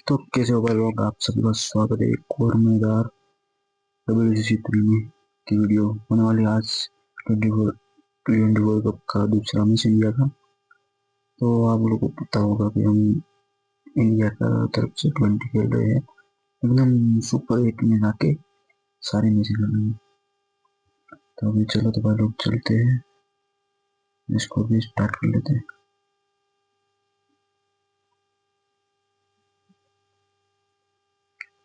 तो कैसे हो भाई लोग, आप सभी का स्वागत है एक और मजेदार WCC3 में की वीडियो होने वाली। आज 24 वर्ल्ड कप का दूसरा मैच इंडिया का। तो आप लोगों को पता होगा कि हम इंडिया का तरफ से 20 खेल रहे हैं, एकदम सुपर 8 में जाके सारे मैच खेलेंगे। तो अभी चलो तो भाई लोग चलते हैं, इसको भी स्टार्ट कर लेते हैं।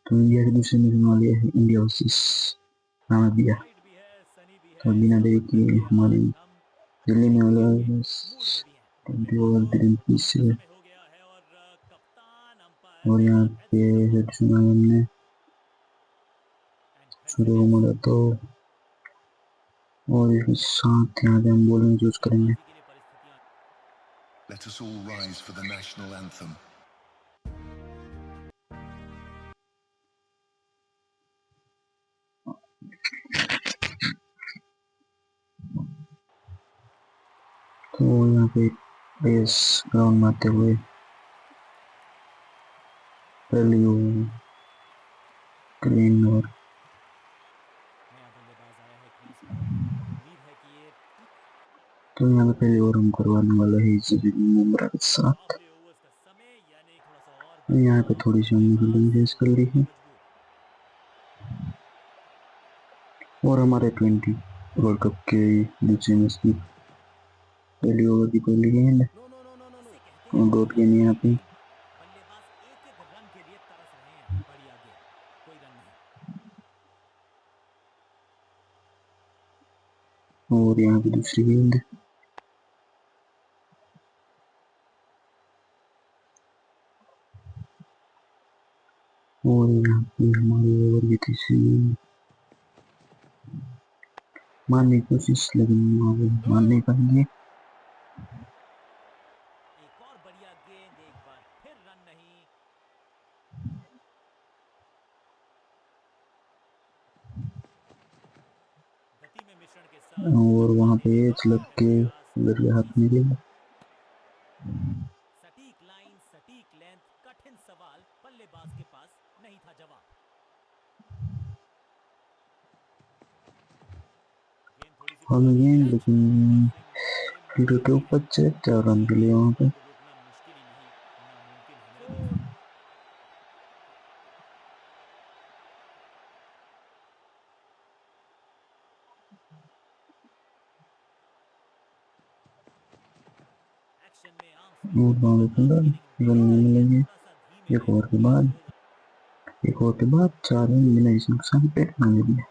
तो इंडिया की दूसरी मैच होने वाली है इंडिया वर्सेस नामीबिया। तो बिना देरी किए हमारी दिल्ली में वाला 20 ओवर ग्रीन पिच से और यहाँ पे हमने शुरू मारा तो और इसके साथ यहाँ पे हम बॉलिंग यूज करेंगे। Let us all rise for the national anthem. तो यहाँ पे बेस ग्राउंड मारते हुए पहली क्लीन और तो यहाँ पे पहली ओवर हम करवाने वाले हैं बुमराह के साथ। यहाँ पे थोड़ी सी हमने फील्डिंग फेस कर ली है और हमारे 20 वर्ल्ड कप के दूसरे मैच की पहली ओवर की पहली गेंद और डॉट गेंद यहाँ पे। और यहाँ पे दूसरी गेंद और यहाँ पे हमारी ओवर की तीसरी गेंद मारने की कोशिश, लेकिन मार नहीं पाएंगे। और वहाँ पे एज लग के उधर के हाथ में गेंद। हम गेंद लेकिन फील्डर के ऊपर से 4 रन के लिए वहाँ पे। और वहाँ पे रन नहीं मिलेंगे। एक ओवर के बाद 4 रन बिना किसी नुकसान पे मिलेंगे।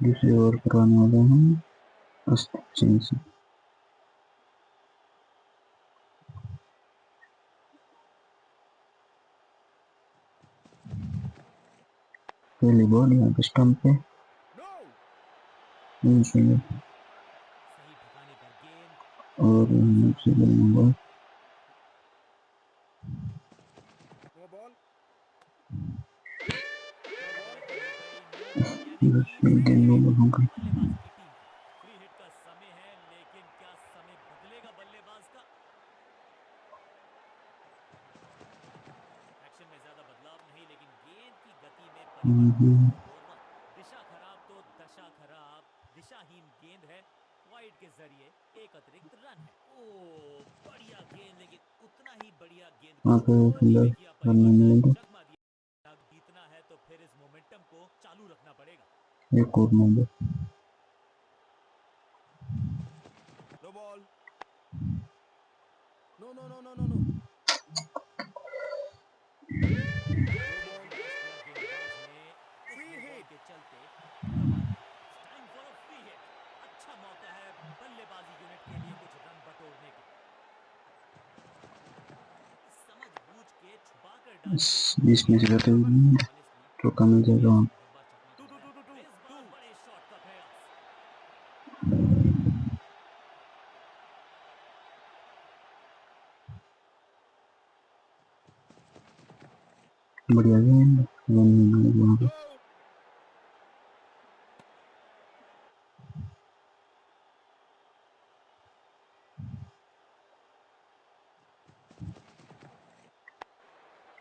दूसरी ओवर करवाने वाले हैं अस्तिक से। पहली बॉल यहाँ पे स्टंप पे और दूसरी बॉल होगा। वहाँ पे फील्डर रन नहीं मिलेंगे। एक और नंबर बीच में चलाते हुए चौका मिल जाएगा वहाँ। बढ़िया गेंद, रन नहीं मिलेगा वहाँ पे।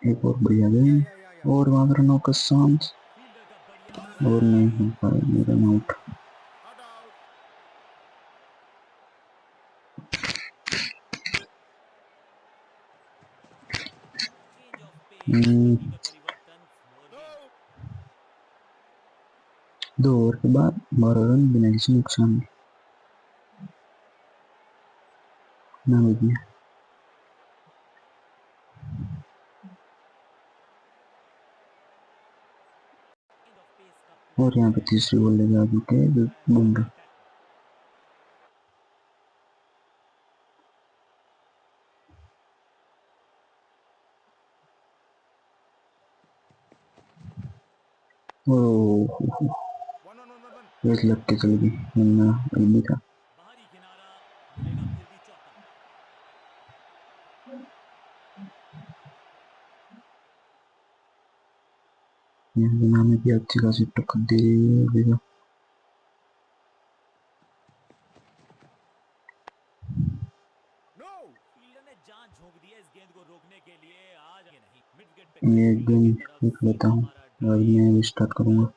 एक और बढ़िया गेंद और वहां पर नो का चांस और नहीं हो पाया मेरा आउट। दो ओवर के बाद 12 रन बिना किसी नुकसान ना भी। और यहाँ पे तीसरी बॉल लेके आ चुके हैं बुमराह। एक लग के चल गई वरना भी था। यहाँ पे नाम भी अच्छी खासी टक्कर दे रही है अभी तो। ये गेंद देख लेता हूँ और मैं स्टार्ट करूँगा।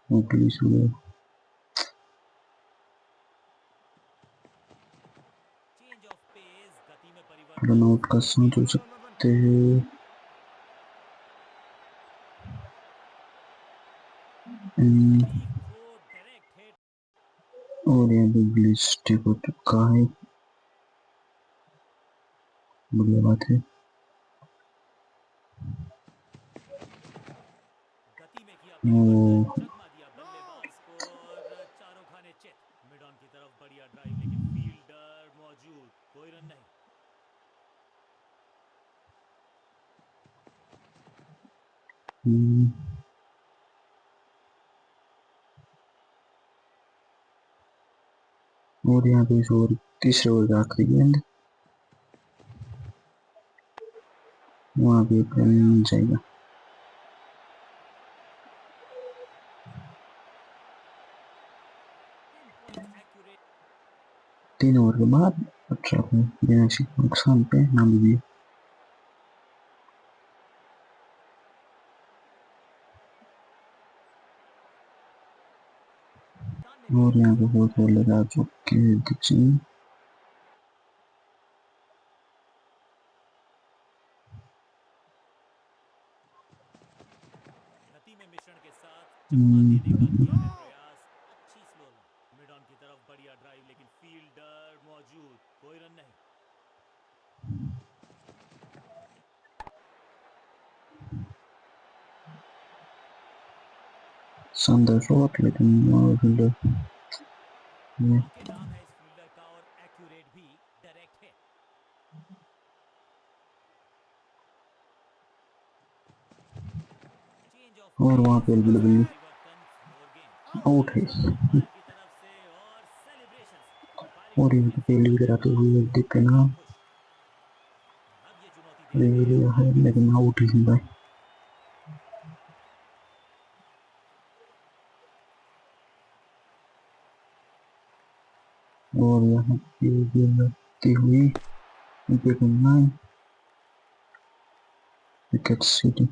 ओके इसलिए रन आउट का सोच हो सकते हैं। और यहाँ पे ग्लिच ठीक हो चुका है। बढ़िया बात है। और यहाँ पे इस ओवर तीसरे ओवर का आखिरी गेंद वहाँ पे रन जाएगा। 3 ओवर के बाद 18 बिना किसी नुकसान पे नाम भी। और यहाँ पे बहुत बॉल लगा चुके हैं दीक्षित। शानदार शॉट लेकिन फील्डर और वहाँ पे बिल्कुल आउट है। और ये पहले कराते हुए दिखे ना है लेकिन आउट ही भाई। और यहाँ पे लगती हुई विकेट सिटी।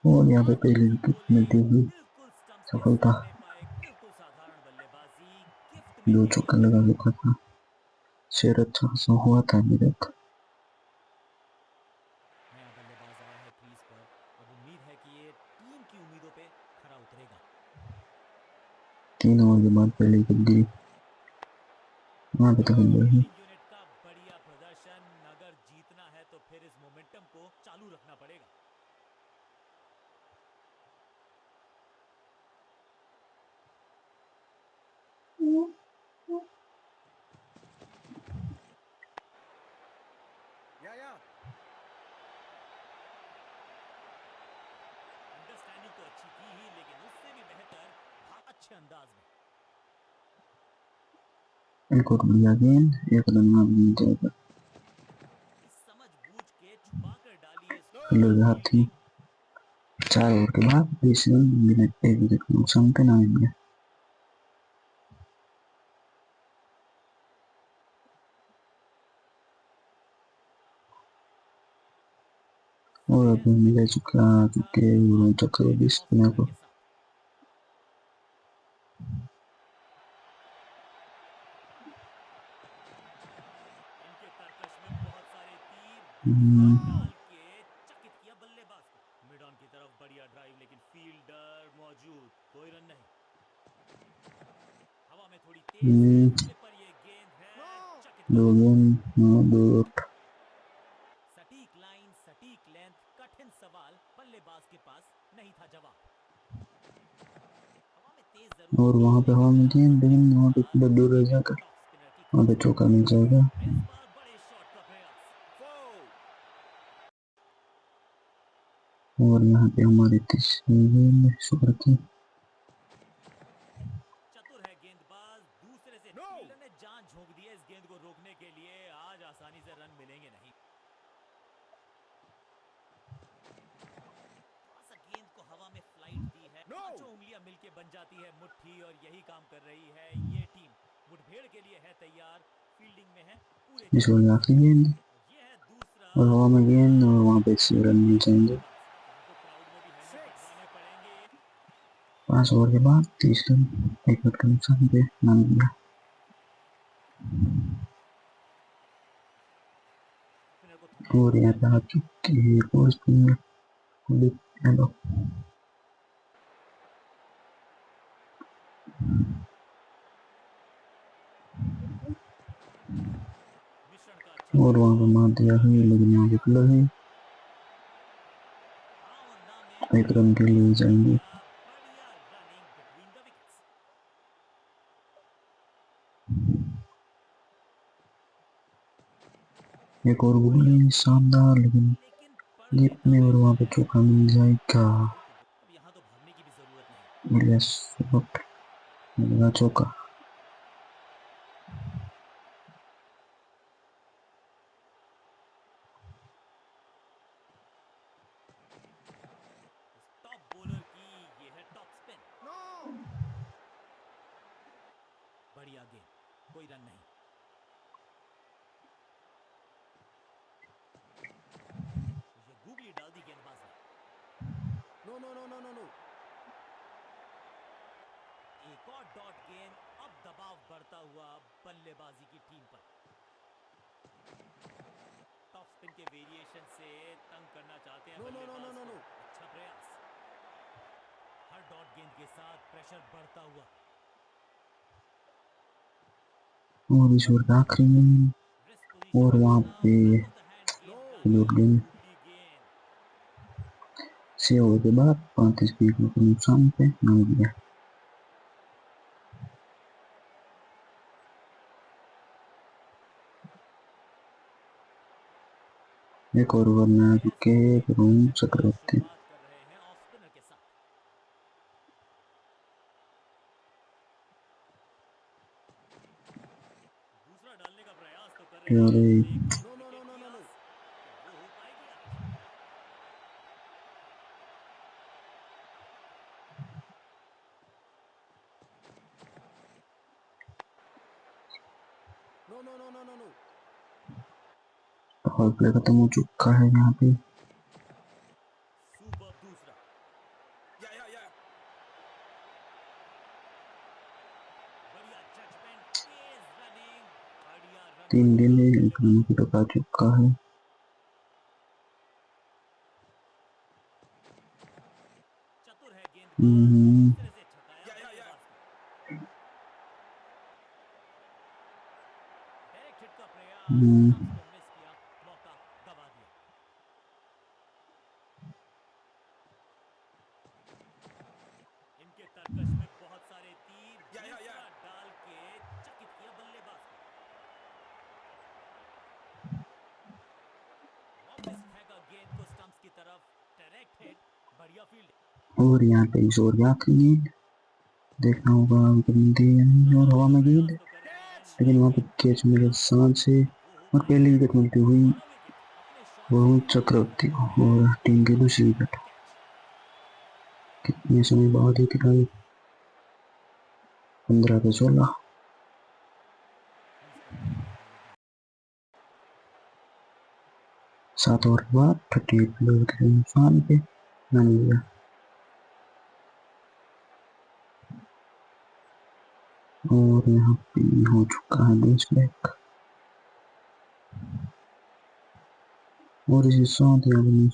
और यहाँ पे पहली विकेट मिलती हुई सफलता। 2 चौका लगा चुका था। शेर अच्छा खासा हुआ था अभी तक। 3 ओवर के बाद पहली विकेट गिरी वहाँ पे तक बढ़ी। एक और बढ़िया गेंद एक रन में मिल जाएगा। फील्डर के हाथ थी। 4 ओवर के बाद 20 रन बिना एक विकेट नुकसान पे ना मिल गया। और अभी मिल चुके चक्रवर्ती स्पिनर को। इनके तरकश में बहुत सारे तीर हम्म, डाल के चकित किया बल्लेबाज को। मिड ऑन की तरफ बढ़िया ड्राइव, लेकिन फील्डर मौजूद, कोई रन नहीं। हवा में थोड़ी तेज है हम्म, स्लिपर ये गेंद है, चकित कर दो दिया। गेंद, दो सटीक लाइन, सटीक लेंथ, कठिन सवाल, बल्लेबाज के पास नहीं था जवाब। हवा में तेज जरूर और थी, वहां पे हवा लेकिन में लगा गेंद, सही लेकिन वहां पे अंदाज। थोड़ा दूर रह ये जाकर टॉप स्पिनर की वहां पे खासियत। चौका मिल जाएगा। इस बार बड़े शॉट का प्रयास। और यहाँ पे हमारी तीसरी गेंद शुक्र की। चतुर है गेंदबाज, दूसरे से फील्डर ने जान झोंक दी है इस गेंद को रोकने के लिए। आज आसानी से रन मिलेंगे नहीं। थोड़ा सा गेंद को हवा में फ्लाइट दी है, पांचों उंगलियां मिलके बन जाती है मुट्ठी, और यही काम कर रही है ये टीम। मुठभेड़ के लिए है तैयार, फील्डिंग में है पूरे इस चांस। ओवर की आखिरी गेंद और ये है दूसरा और हवा में गेंद, और वहां पे इससे रन मिल जाएंगे। इनको क्राउड में भी हेलमेट बंधवाने पड़ेंगे। 5 ओवर के बाद 30 रन, 1 विकेट के नुकसान पे नामिबिया। स्पिनर को थमाई और थी यहाँ पे आ स्ट्राइक। चुके हैं एक और स्पिनर, कुलदीप यादव। मिश्रण का अच्छा और वहां पे प्रयोग, मार दिया बढ़िया है, कैच लेकिन किया। वहां पे कलर है, भावना में 1 बड़ी रन के गेंद लिए सजा जाएंगे। दिया, बढ़िया रनिंग बिटवीन द विकेट्स। एक और बढ़िया बॉलिंग बॉलिंग, शानदार, लेकिन लेकिन पड़ गेप लेता में, है और वहां पे शायद। चौका मिल जाएगा। सॉरी टू बोल, अब यहाँ तो भागने की भी जरूरत नहीं। मिलेगा शॉट, मिलेगा चौका। इस टॉप बॉलर की ये है टॉप स्पिन। बढ़िया गेंद, कोई रन नहीं। ये गूगली डाल दी गेंदबाज ने। एक और डॉट गेंद, अब दबाव बढ़ता हुआ बल्लेबाजी की टीम पर। टॉप स्पिन के वेरिएशन से तंग करना चाहते हैं बल्लेबाज को। अच्छा प्रयास। हर डॉट गेंद के साथ प्रेशर बढ़ता हुआ। और इस ओवर का आखिरी गेंद, रिस्क पोजीशन और की वहां तरफ, पे बैक ऑफ द हैंड गेंदबाजी, लौट गए। गूगली गेंद। 6 ओवर के बाद 35 विकेट के नुकसान पे नामिबिया। एक और ओवर में आ चुके ऐसे में वरुण अच्छी चक्रवर्ती। शुरुआत कर रहे हैं ऑफ स्पिनर के साथ। दूसरा डालने का प्रयास तो कर रहे और हैं, लेकिन विकेट की आस, क्या वो हो पाएगी आज? पावर प्ले खत्म हो चुका है यहाँ पे। सुपर दूसरा, बढ़िया जजमेंट, तेज रनिंग, बढ़िया रन 3 बनाया गेंदें, 1 रन बल्लेबाज की ने। टपा चुका है। चतुर है गेंदबाज, हम्म, दूसरे से छकाया बल्लेबाज को। डायरेक्ट हिट का प्रयास, हम्म, स्टंप्स को मिस किया, मौका गवा दिया। इनके तरकश में बहुत सारे तीर, दूसरा डाल के चकित किया बल्लेबाज को। वापस फेंका गेंद को स्टंप्स की तरफ, डायरेक्ट हिट, बढ़िया फील्डिंग। और यहाँ पे इस ओवर की आखिरी गेंद, देखना होगा विकेट मिलती है या दूसरा नहीं। और डालने हवा का में गेंद, प्रयास तो कर रहे हैं, लेकिन वहां पे लेकिन कैच विकेट की मिले आस, सांस से, क्या वो हो और पहली पाएगी? विकेट मिलती हुई बड़ा विकेट, अपने शॉट से वरुण ही चक्रवर्ती वो को, है और टीम की दूसरी बढ़िया विकेट। कैच। कितने समय बाद विकेट आई, 15 पे 16। क्रीज पर तैयार बल्लेबाज। 7 ओवर के बाद 38 पे 2 विकेट के नुकसान पे नामिबिया। और यहाँ पे हो चुका है 20 बैक और इसे 7 मिनट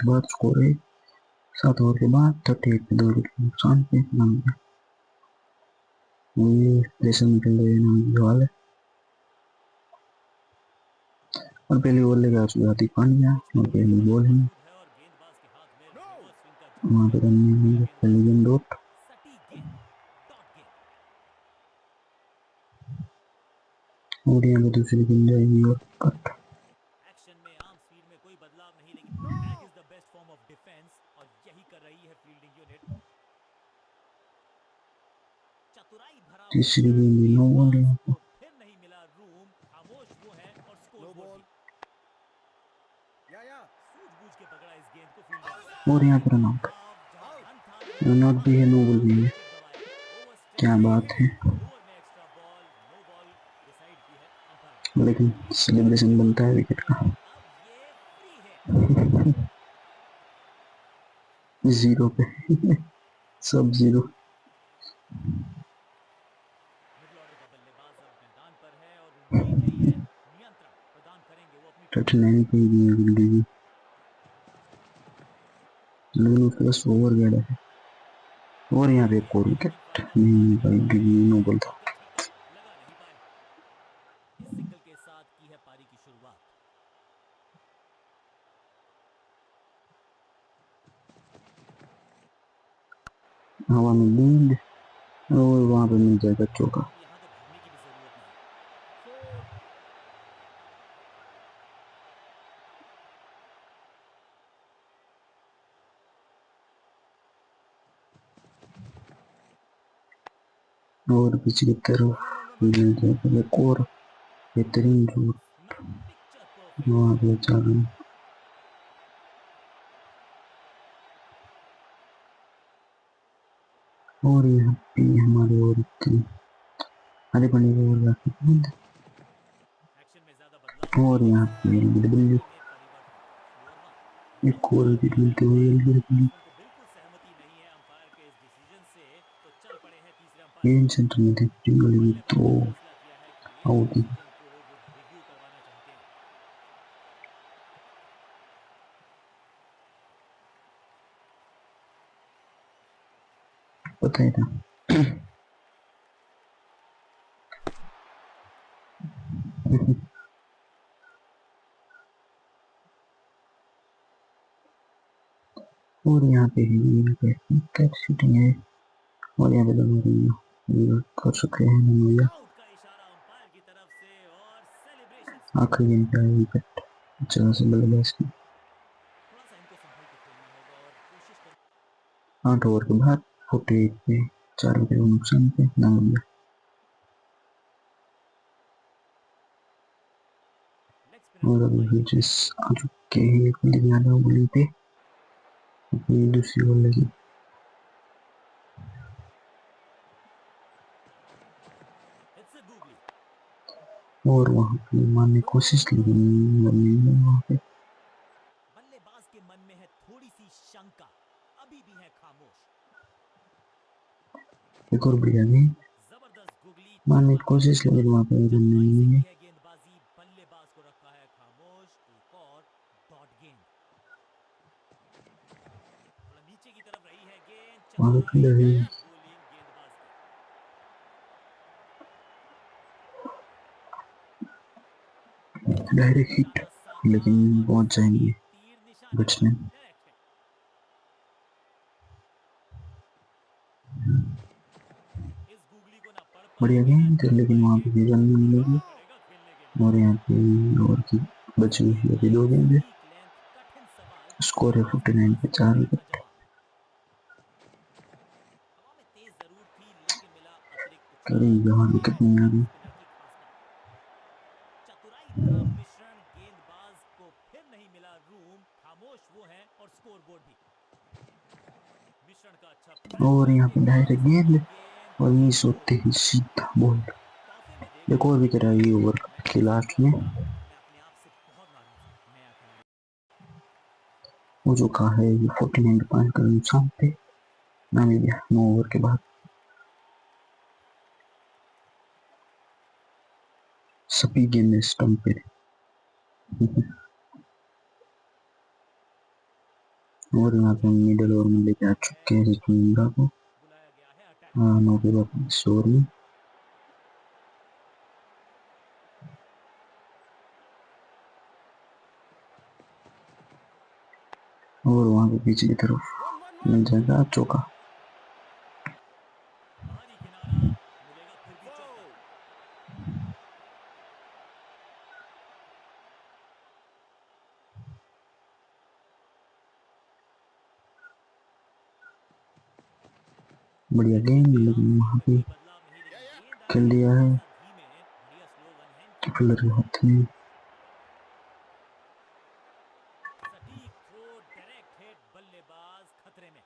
के बाद स्कोर है 7 ओवर के बाद 38 पे 2 विकेट के नुकसान पे नामिबिया। ये प्रेशर निकल रहे हैं नामिबिया वाले और पहली बॉल लेके आ चुका हार्दिक पांड्या और पहली बॉल है वहाँ पे रन नहीं पहली गेंद डॉट और यहाँ पे दूसरी गेंद जाएगी और कट। एक्शन में आर्म स्पीड में कोई बदलाव नहीं, लेकिन tag is the best form of defence और यही कर रही है फील्डिंग यूनिट। चतुराई भरा तीसरी गेंद नो बॉल यहाँ पे फिर नहीं मिला रूम, खामोश वो है और स्कोर बोर्ड सूझबूझ के पकड़ा इस गेंद को फील्डर और यहाँ पे रन आउट भी है नो बॉल भी है। क्या बात है, लेकिन सेलिब्रेशन बनता है विकेट का। 0 पे सब 0। थर्टी नाइन पे लेकिन उसके पास ओवर गया है और यहाँ पे एक और विकेट नहीं भाई नो बॉल था। इस सिंगल के साथ की है पारी की शुरुआत। हवा में गेंद और वहाँ पे मिल जाएगा चौका। यहाँ तो भागने की भी जरूरत नहीं। और पीछे की तरफ मिल जाएगा एक और बेहतरीन शॉट वहाँ पे चालू और यहाँ पे हमारे और आधे पानी को और यहाँ पे LBW एक और विकेट मिलते हुए LBW गेंद सेंटर में थे तो आउट ही। पता ही था और यहाँ पे कैच शूटिंग है और यहाँ पे दोनों कर सकते हैं भैया। आखिरी गेंद पे आया विकेट अच्छा से बल्लेबाज की। 8 ओवर के बाद 48 पे 4 विकेट के नुकसान पे नामिबिया। और अभी फिजिस आ चुके हैं कुलदीप यादव बोली पे अपनी दूसरी बॉल लगी और वहाँ पे मारने की कोशिश लेकिन वहाँ पे बल्लेबाज के मन में है थोड़ी सी शंका, अभी भी है खामोश। एक और बढ़िया गेंद जबरदस्त गुगली मारने की कोशिश लेकिन वहाँ पे रन नहीं है। गेंदबाजी बल्लेबाज को रखा है खामोश। एक और डॉट गेंद थोड़ा नीचे की तरफ रही है गेंद, वहाँ पे फील्डर है डायरेक्ट हिट लेकिन पहुंच जाएंगे बैट्समैन। बढ़िया गेंद लेकिन वहाँ पे भी रन नहीं मिलेगी और यहाँ पे ओवर की बची हुई अभी 2 गेंद है। स्कोर है 49 पे 4 विकेट। अरे यहाँ विकेट नहीं आ रही। मिश्रण गेंदबाज को फिर नहीं मिला रूम, खामोश वो है और स्कोरबोर्ड भी। मिश्रण का अच्छा और यहाँ पे डायरेक्ट गेंद और मिस होते ही सीधा बॉल। एक और विकेट आई ओवर के लास्ट में। हो चुका है 49 पॉइंट का नुकसान पे नामीबिया 9 ओवर के बाद। सभी गेंद स्टंप पे और यहाँ पे हम मिडल ओवर में लेके आ चुके हैं जसप्रीत बुमराह को। बुलाया गया है अटैक 9 के बाद इस ओवर में और वहां पे पीछे की तरफ मिल जाएगा चौका। बाहरी किनारा मिलेगा फिर भी चौका। बढ़िया एक्शन गेंद में आप लेकिन वहां स्थिति में पे कोई बदलाव नहीं, लेकिन गेंद खेल आएगी दिया थोड़ा है सा धीमे, बढ़िया स्लो वन हैंड किया। फील्डर के हाथ में। सटीक थ्रो, डायरेक्ट हिट, बल्लेबाज खतरे में।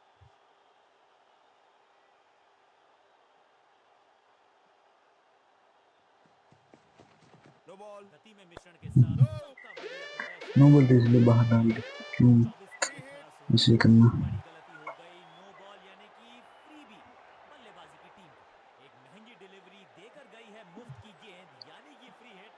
गति में मिश्रण के साथ सबका बढ़िया नो प्रदर्शन। बॉल इसलिए बाहर डाल दी क्यों 24 रन थोड़ा इसे सोचिए, करना। बड़ी गलती हो गई। नो बॉल यानी कि फ्रीबी बल्लेबाजी की टीम को। एक महंगी डिलीवरी देकर गई है मुफ्त की गेंद यानी कि फ्री हिट।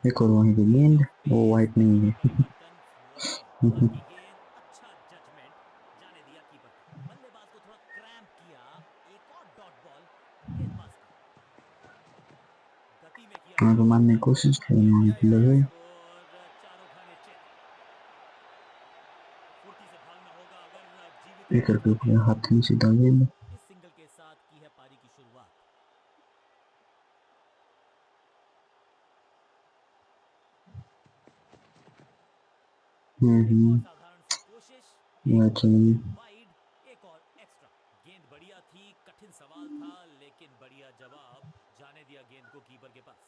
एक और वहीं पे चेंज गेंद ऑफ वो पेस, वाइट नहीं बढ़िया है। परिवर्तन, स्लोअर गेंद, बाकी गेंद अच्छा जजमेंट, जाने दिया कीपर तक। बल्लेबाज को थोड़ा क्रैम्प किया। एक और डॉट बॉल गेंदबाज का। गति में किया वहाँ पे मारने की परिवर्तन, कोशिश बन की गया वहाँ है फील्डर नया है। स्कोर, चारों खाने चित। फुर्ती से भागना होगा अगर जीवित एक रहना करके चाहते अपने हैं तो। हाथ में सीधा गेंद। इस सिंगल के साथ की है पारी की शुरुआत। एक और हम्म। साधारण सी कोशिश, एक यहाँ और चलेंगे। गेंद वाइड, एक और एक्स्ट्रा। गेंद बढ़िया थी, कठिन सवाल था, लेकिन बढ़िया जवाब, जाने दिया गेंद को कीपर के पास।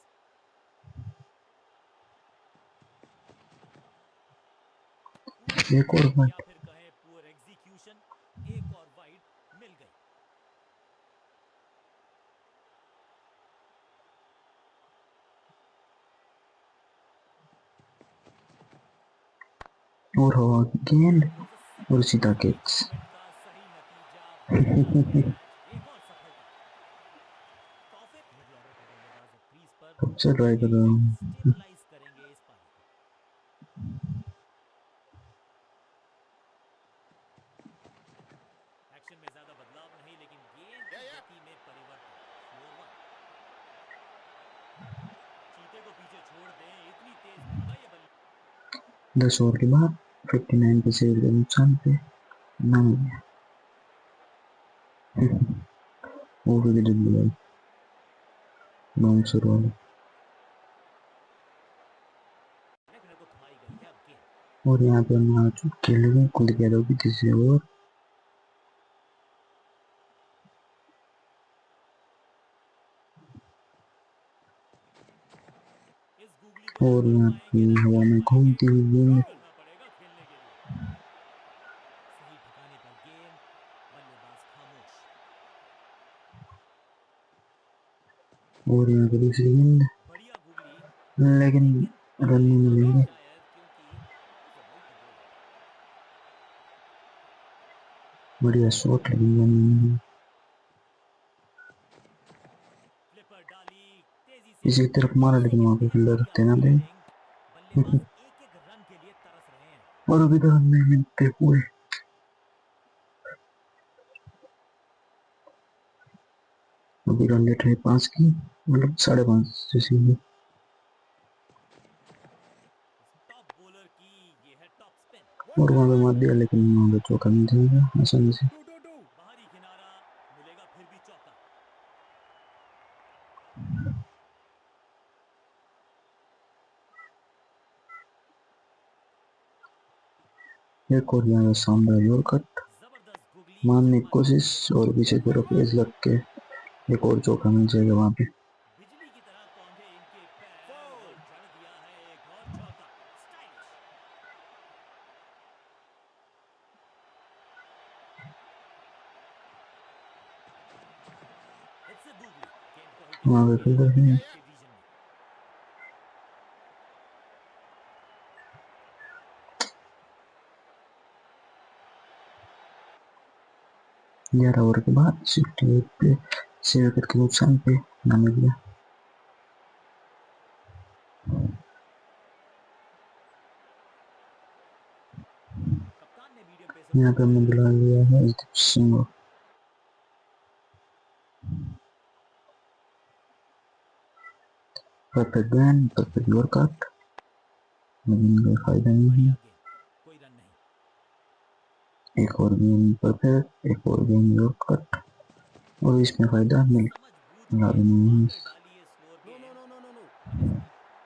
पुअर एक और टेक्निक या बात फिर कहें पुअर एग्जीक्यूशन। एक और वाइड मिल गई। और हवा की गेंद दैट वाज अ और सिंपल सीधा सही कैच। जजमेंट का सही नतीजा, बढ़िया कैच, एक और सफलता। तौफिक मिडिल ऑर्डर का बल्लेबाज अब क्रीज पर, कब से ट्राई कर रहा यही हूँ। स्टेबलाइज करेंगे इस पारी को। एक्शन में ज्यादा बदलाव नहीं, लेकिन गेंद की गति में परिवर्तन, स्लोअर वन। चीते को पीछे छोड़ दें, इतनी तेज भागा ये बल्ले। 10 ओवर के बाद 59 पे से नुकसान पे नामीबिया। वो भी जब बोला बाउंसर वाले। लेफ्ट को थमाई गई है अब गेंद। और यहाँ पे हम आ चुके हैं कुलदीप यादव की तीसरी ओवर। इस गूगली को और पकड़ यहाँ पे पाएंगे ना हवा छोड़ में पाएंगे, घूमती हुई गेंद। करना पड़ेगा खेलने के लिए। सही ठिकाने पर गेंद, बल्लेबाज खामोश। और यहाँ पे दूसरी गेंद बढ़िया गूगली, लेकिन लेकिन रन नहीं पकड़ेगा नहीं मिलेंगे। शायद, क्योंकि that was about to go out. बढ़िया शॉट लेकिन रन नहीं मिलेंगे। फ्लिपर डाली, तेजी से इसी तरफ मारा लेकिन लेकिन वहाँ पे फिर फील्डर बढ़िया देना दे। फील्डिंग। बल्लेबाज एक एक रन के लिए तरस रहे हैं। और अभी तो रन नहीं मिलते हुए अभी रन रेट है 5 की, मतलब 5.5 जैसी है। टॉप बॉलर की ये है टॉप स्पिन। और वहाँ पे मार दिया लेकिन वहाँ पे चौका मिल जाएगा आसानी से। बाहरी किनारा मिलेगा फिर भी चौका। एक और यहाँ पे शानदार यॉर्कर जबरदस्त गुगली, मारने की चौका कोशिश छक्का। और पीछे तरफ एज लग के एक और चौका मिल जाएगा वहाँ पे। बिजली की तरह कौंधे इनके पैर और जड़ दिया है एक और चौका। स्टाइलिश। इट्स अ गूगली, गेंद को हल्के से वहाँ पे धकेला है फील्डर है। विकेट के रीजन में। 11 ओवर के बाद 68 पे 6 विकेट के नुकसान पे नामीबिया। कप्तान ने मीडियम पेस यहाँ पे हमने बुला लिया है दीप सिंह। परफेक्ट गेंद, परफेक्ट यॉर्कर, लेकिन कोई फायदा नहीं है। बढ़िया गेंद, कोई रन नहीं। एक और गेंद परफेक्ट, एक और गेंद यॉर्कर, और इसमें फायदा समझ बूझ मिला के भी नहीं छुपा है। कर डाली है स्लोअर गेंद। ऑनेस्टली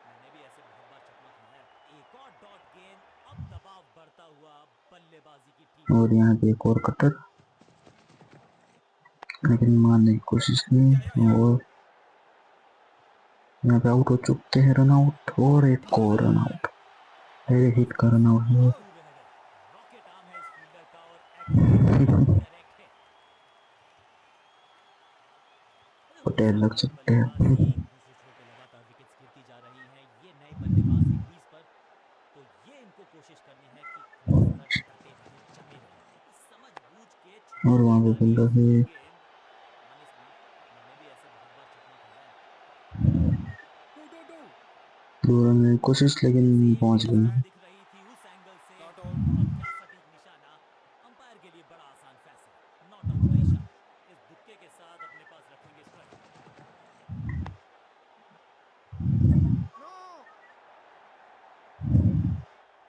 मैंने भी ऐसे बहुत बार चकमा खाया है। एक और डॉट गेंद, अब दबाव बढ़ता हुआ बल्लेबाजी की टीम और की यहाँ पे एक और कटर, लेकिन मारने की कोशिश की और यहाँ पे आउट हो चुके हैं, रन आउट, और एक और रन आउट। डायरेक्ट हिट का रन आउट है। बहुत दूर रह गए। रॉकेट आर्म है इस फील्डर का और एक्यूरेसी डायरेक्ट है। पटेल लग सावधान सकते बल्लेबाजी, हैं। दूसरे छोर पे लगातार विकेट्स गिरती जा रही हैं। ये नए बल्लेबाज हैं क्रीज पर, तो ये इनको कोशिश करनी है कि क्रीज पर डटे रहे, जमे रहे। समझबूझ के छुपा और कर वहां पे डाली है फील्डर स्लोअर है। गेंद। ऑनेस्टली मैंने भी ऐसे बहुत बार चकमा खाया है। टू टू टू दो रन की कोशिश, लेकिन जैसे ही पहुंच गेंद गई। शायद दिख रही थी उस एंगल से, और क्या सटीक निशाना। अंपायर के लिए बड़ा आसान फैसला, नॉट आउट का इशारा। इस दुक्के के साथ अपने पास रखेंगे स्ट्राइक।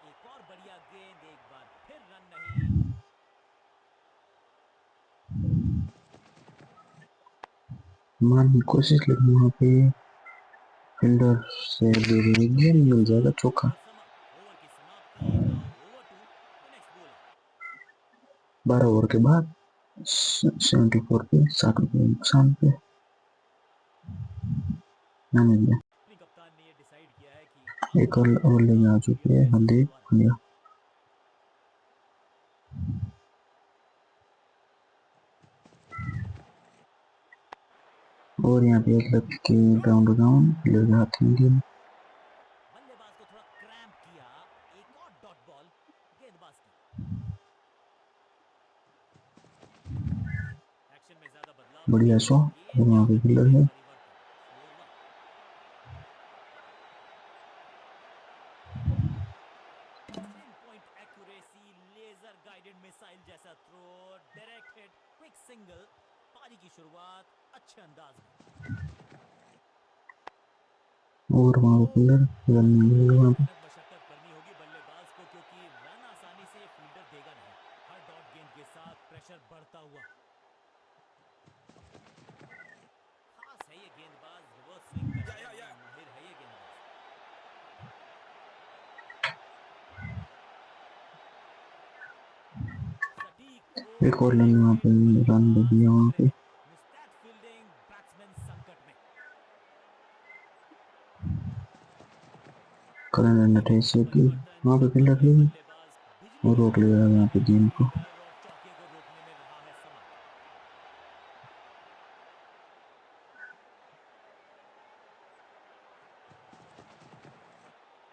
एक और बढ़िया गेंद, एक बार फिर रन नहीं। मारने की कोशिश, लेकिन वहां पे फील्डर से दे रही गेंद, ओवर के मिल जाएगा साथ चौका। ओवर समाप्त। ओवर की समाप्ति। Now over to the next bowler. 12 over के बाद 74 पे 60 विकेट के नुकसान पे नामीबिया। अपनी कप्तान ने ये डिसाइड किया है कि एक अब और लेके आ मीडियम चुके हैं पेस से हार्दिक शुरुआत पांड्या। करेंगे। और यहाँ पे एक लग के ग्राउंड ग्राउंड ले जाते हैं गेंद। बल्लेबाज को थोड़ा क्रैम्प किया। एक और डॉट बॉल गेंदबाज की। एक्शन में ज्यादा बदलाव बढ़िया नहीं, शॉट, और गेंद वहाँ जा पे सकती फील्डर है है। परिवर्तन। Slower one. Pin point accuracy, laser guided missile जैसा throw, direct hit, quick single. पारी की शुरुआत अच्छे अंदाज में। और वहाँ पे फील्डर रन नहीं मिलेगा वहाँ पे। मेहनत मशक्कत करनी होगी बल्लेबाज को, क्योंकि रन आसानी से ये फील्डर देगा नहीं। हर डॉट गेंद के साथ प्रेशर बढ़ता हुआ। खास है ये गेंदबाज, रिवर्स स्विंग करने में माहिर है ये गेंदबाज। सटीक थ्रो, एक और लेने डायरेक्ट वहाँ पे हिट, रन दे बल्लेबाज दिया वहाँ माहिर पे। है। मुस्तैद फील्डिंग, बैट्समैन संकट में। करण रन ये देखो 28 की परिवर्तन, वहाँ पे चौका फील्डर हुए है, बल्लेबाज। बिजली और की रोक तरह लिया दौड़ा वहाँ पे है ये गेंद को। फील्डर और चौके को रोकने में रहा है समर्थ।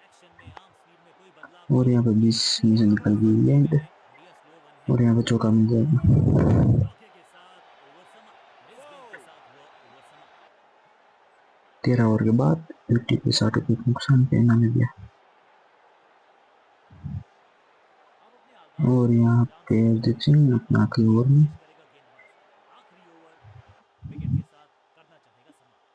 एक्शन में आर्म स्पीड में कोई बदलाव और नहीं। यहाँ पे 20 में से निकल गेंदबाज गई संतुलन में गेंद, है। बढ़िया स्लो वन है। और यहाँ पे चौका मिल जाएगा। चौके के साथ ओवर समाप्त, और इस गेंद के साथ हुआ ओवर समाप्त। 13 ओवर के बाद 50 पे 60 विकेट के नुकसान पे नामीबिया। अब अपने आगाज और को यहाँ आराम पे से हरदीप करें। सिंह रन अपना बनाने आखिरी की ओवर में। कोशिश करेगा गेंदबाज। आखिरी ओवर विकेट के साथ करना चाहेगा समाप्त।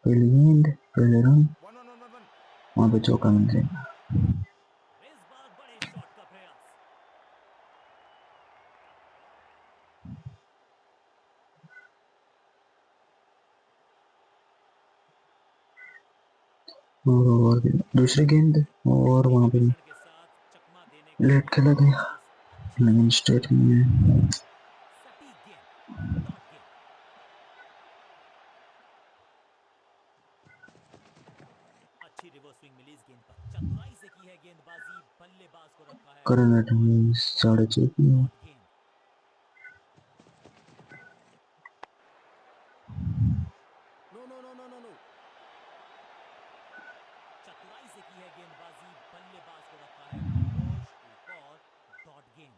पहली गेंद, पहले रन, वहाँ पे चौका मिल जाएगा। और इस बार बड़े शॉट का प्रयास। और दूसरी गेंद, और धीमे वहाँ पे मिश्रण के साथ चकमा देने का लेट ये खेला गया, अंदाज, अच्छी लेकिन स्पिन। स्ट्रेट में। सटीक गेंद, डॉट गेंद। अच्छी रिवर्स स्विंग मिली इस गेंद पर, चतुराई से की है गेंदबाजी। बल्लेबाज को रखा है करण ऑन रन कॉर्स। साढ़े छह की है। डॉट गेंद। चतुराई से की है गेंदबाजी, बल्लेबाज को रखा है खामोश। एक और डॉट गेंद।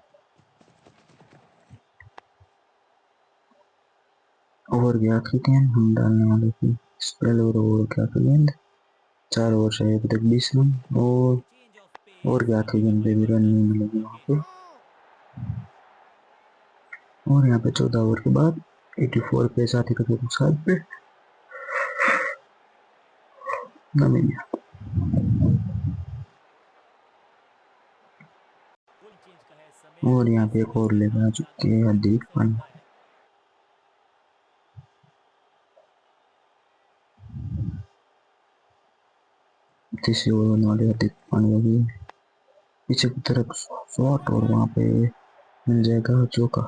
ओवर के आखिरी गेंद हम डालने वाले थे पहले ओवर के आखिरी गेंद 4 ओवर से अभी तक 20 रन चेंज ऑफ और पेस, के आखिरी रंग में गेंद पे भी रन परिवर्तन, नहीं मिलेगी और वहाँ गेंद पे। और यहाँ पे 14 ओवर के बाद 84 पे साथी का साथ पे नामीबिया। गोल चेंज का है समय, और यहाँ पे ऐसे एक में और उनके लेकर आ नाम चुके जाकर हैं काफी हार्दिक असर पांड्या। होता है। तीसरे ओवर होने वाले हार्दिक पांड्या की पीछे की तरफ शॉट और वहाँ पे मिल जाएगा चौका।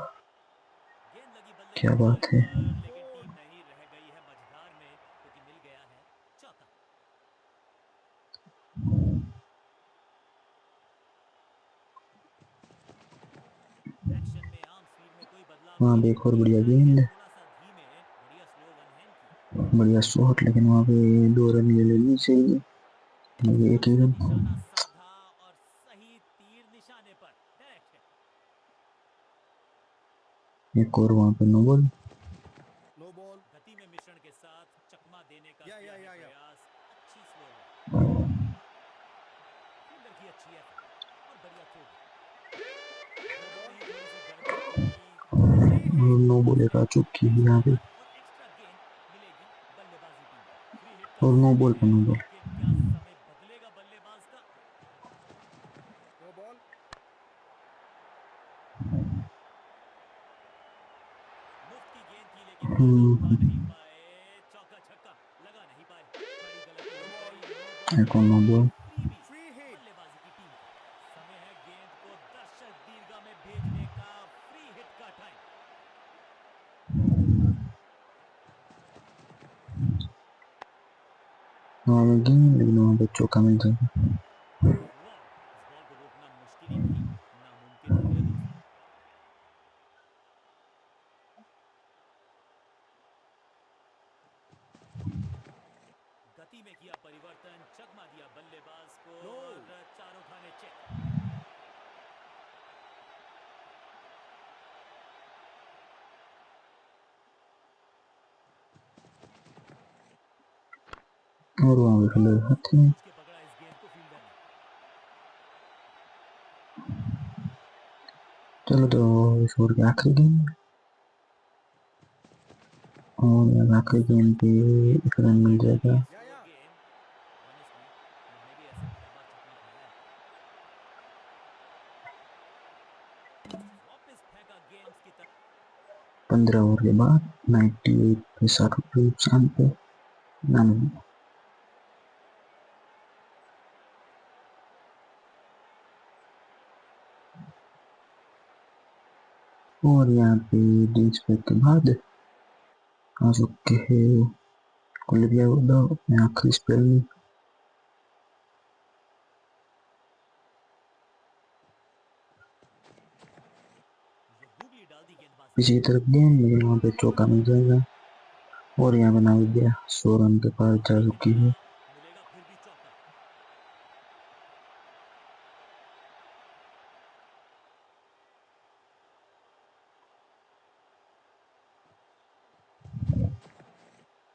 गेंद लगी क्या बल्लेबाज बात वाले है। पर, लेकिन टीम नहीं रह गई है मझधार में, क्योंकि मिल गया है चौका। एक्शन में आर्म स्पीड में कोई बदलाव वहाँ पे नहीं एक और किए बढ़िया गए हैं, गेंद, थोड़ा सा धीमे, बढ़िया स्लो वन हैंड की। बढ़िया शॉट, लेकिन वहाँ पे 2 रन ये लेनी चाहिए। एक ही उसने रन। निशाना साधा और सही तीर निशाने पर, डायरेक्ट हिट। एक और वहाँ पे नो बॉल। No ball. गति में मिश्रण के साथ चकमा देने का या किया या है या या प्रयास, अच्छी स्लो वन। फील्डर की अच्छी एफर्ट और बढ़िया थ्रो भी। नो गर्दन बॉल। में ही थोड़ी सी गड़बड़ थी, थोड़ा सा हिट। नो एक्स्ट्रा बॉल बच का गया। चौकी एक्स्ट्रा यहाँ पे रन और एक्स्ट्रा गेंद मिलेगी बल्लेबाजी टीम को। फ्री हिट का और नो समय बॉल पे है, नो बॉल। लेकिन क्या समय बदलेगा बल्लेबाज का? No ball. मुफ्त की गेंद थी, लेकिन फायदा उठा नहीं पाए। चौका छक्का लगा नहीं पाए, बड़ी गलती नो हो बॉल। गई। नो बॉल एक और नो मिलेगी, बॉल। Freebie free hit. बल्लेबाजी की टीम को। समय है गेंद को दर्शक दीर्घा में भेजने का, फ्री हिट का टाइम। वहाँ में गेंद, लेकिन वहाँ पे चौका मिल जाएगा। वाह, इस बॉल को रोकना मुश्किल ही नहीं, नामुमकिन है मेरे दोस्त। गति में किया परिवर्तन, चकमा दिया बल्लेबाज को, नो। और चारों खाने चेक। और वहाँ पे फील्डर हाथ में। जानबूझ के पकड़ा इस गेंद को फील्डर ने। चलो तो इस ओवर की आखिरी गेंद, और आखिरी गेंद पे एक रन मिल फील्डर की जाएगा। या स्लो या गेंद। ऑनेस्टली मैंने भी ऐसे बहुत बार चकमा खाया है। वापस फेंका गेंद की तरफ। 15 ओवर के बाद 98 पे 60 रुपये नुकसान पे नामीबिया। और यहाँ पे जींस पैक के बाद आ चुके हैं कोलंबिया उद्धव अपने आखिरी स्पेल में। ये गूगली डाल दी गेंदबाज ने। पीछे की तरफ गेंद, लेकिन वहाँ पे चौका मिल जाएगा। और यहाँ पे नामीबिया 100 रन के पार जा आखिरी चुकी खिंचाया, है। मिलेगा फिर भी चौका।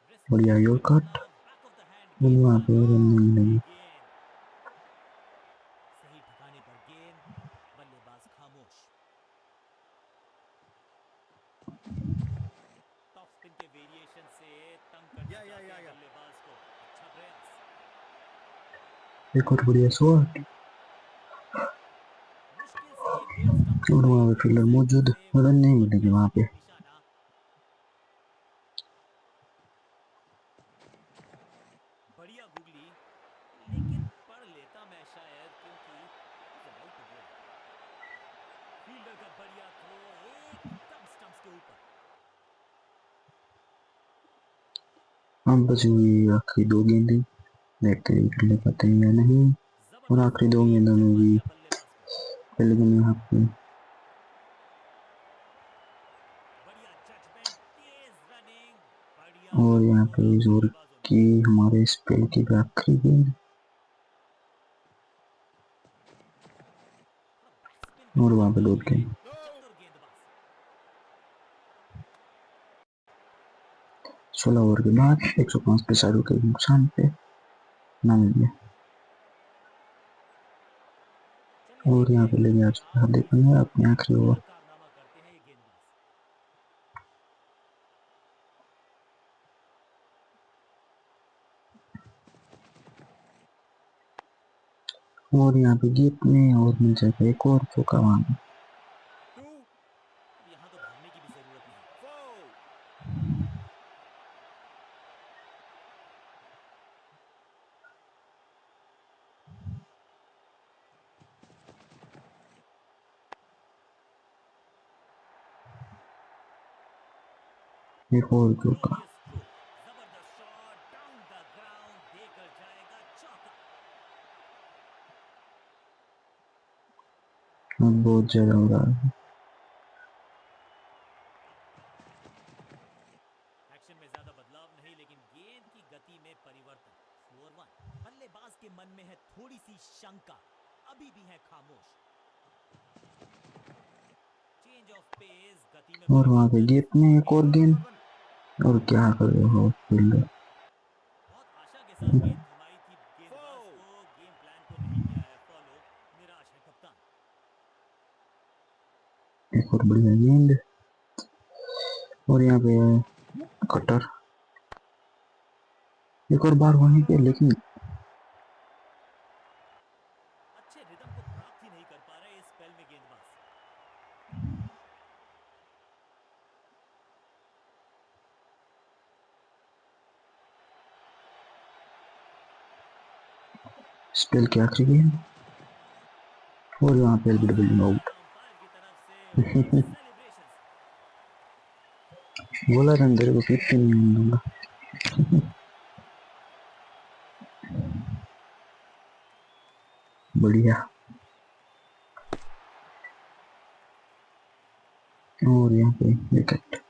रिस्ट बढ़िया पोजीशन में यॉर्कर, डाला, बैक ऑफ द हैंड लेकिन वहाँ पे गेंदबाजी, रन नहीं बड़ी मिलेगी। गेंद। सही ठिकाने पर गेंद, बल्लेबाज खामोश। टॉप स्पिन के वेरिएशन से तंग करना चाहते हैं या बल्लेबाज को, अच्छा प्रयास। एक और बढ़िया शॉट, मुश्किल से ये गेंद स्टंप को और गई वहाँ पे थी, फील्डर सेंटर मौजूद, से रन नहीं बहुत मिलेगी वहाँ पे। नजदीक निशाना। बढ़िया गुगली, लेकिन पढ़ लेता मैं शायद, क्योंकि was about to go there। Fielder का बढ़िया थ्रो, एकदम स्टंप्स के ऊपर। हम बची हुई आखिरी 2 गेंदें, देखते हैं कर ले पाते हैं या नहीं। और जबरदस्त आखिरी 2 गुगली, गेंदों में चकमा भी दिया बल्लेबाज को। पहले गेंद यहाँ पे बढ़िया जजमेंट, तेज रनिंग, बढ़िया और काम यहाँ पे तोड़ा जोर बल्लेबाजों ने। की हमारे स्पेल की भी आखिरी गेंद। और वहां पे डॉट गेंद। No. चतुर गेंदबाज 16 ओवर के बाद 105 के साइड के नुकसान पे नामीबिया। चलिए और देखते यहाँ हैं पे कि लेके आ आखिर चुके हैं हार्दिक किस पांड्या तरह अपने का आखिरी ओवर। कारनामा करते हैं ये गेंदबाज। और यहाँ पे गीत में और मिल जाएगा एक और चौका वहां पे। 2. अब यहाँ तो भागने की भी जरूरत नहीं। 4. एक और चौका। ग्लोरियस स्ट्रोक, जबरदस्त शॉट डाउन द ग्राउंड, देकर जाएगा चौका। अब बहुत ज्यादा हो रहा है। एक्शन में ज्यादा बदलाव नहीं, लेकिन गेंद की गति में परिवर्तन। स्कोर 1। बल्लेबाज के मन में है थोड़ी सी शंका, अभी भी है खामोश। चेंज ऑफ पेस, गति में और वहां पे परिवर्तन। गीत में एक और 1 1 गेंद। 1 1. और क्या कर रहे हो फील्डर। बहुत आशा के साथ गेंद थमाई थी गेंदबाज Foul. को, गेम प्लान को नहीं किया है फॉलो। निराश है कप्तान। एक और बढ़िया गेंद। और यहाँ पे कटर एक और बार वहीं पे, लेकिन अच्छे रिदम को प्राप्त ही नहीं कर पा रहे इस स्पेल में गेंदबाज। स्पेल की आखिरी गेंद। और यहाँ पे एलबीडब्ल्यू आउट। अंपायर की तरफ से और सेलिब्रेशंस। बोला था तेरे को 15 नहीं दूंगा। बढ़िया। और यहाँ पे विकेट।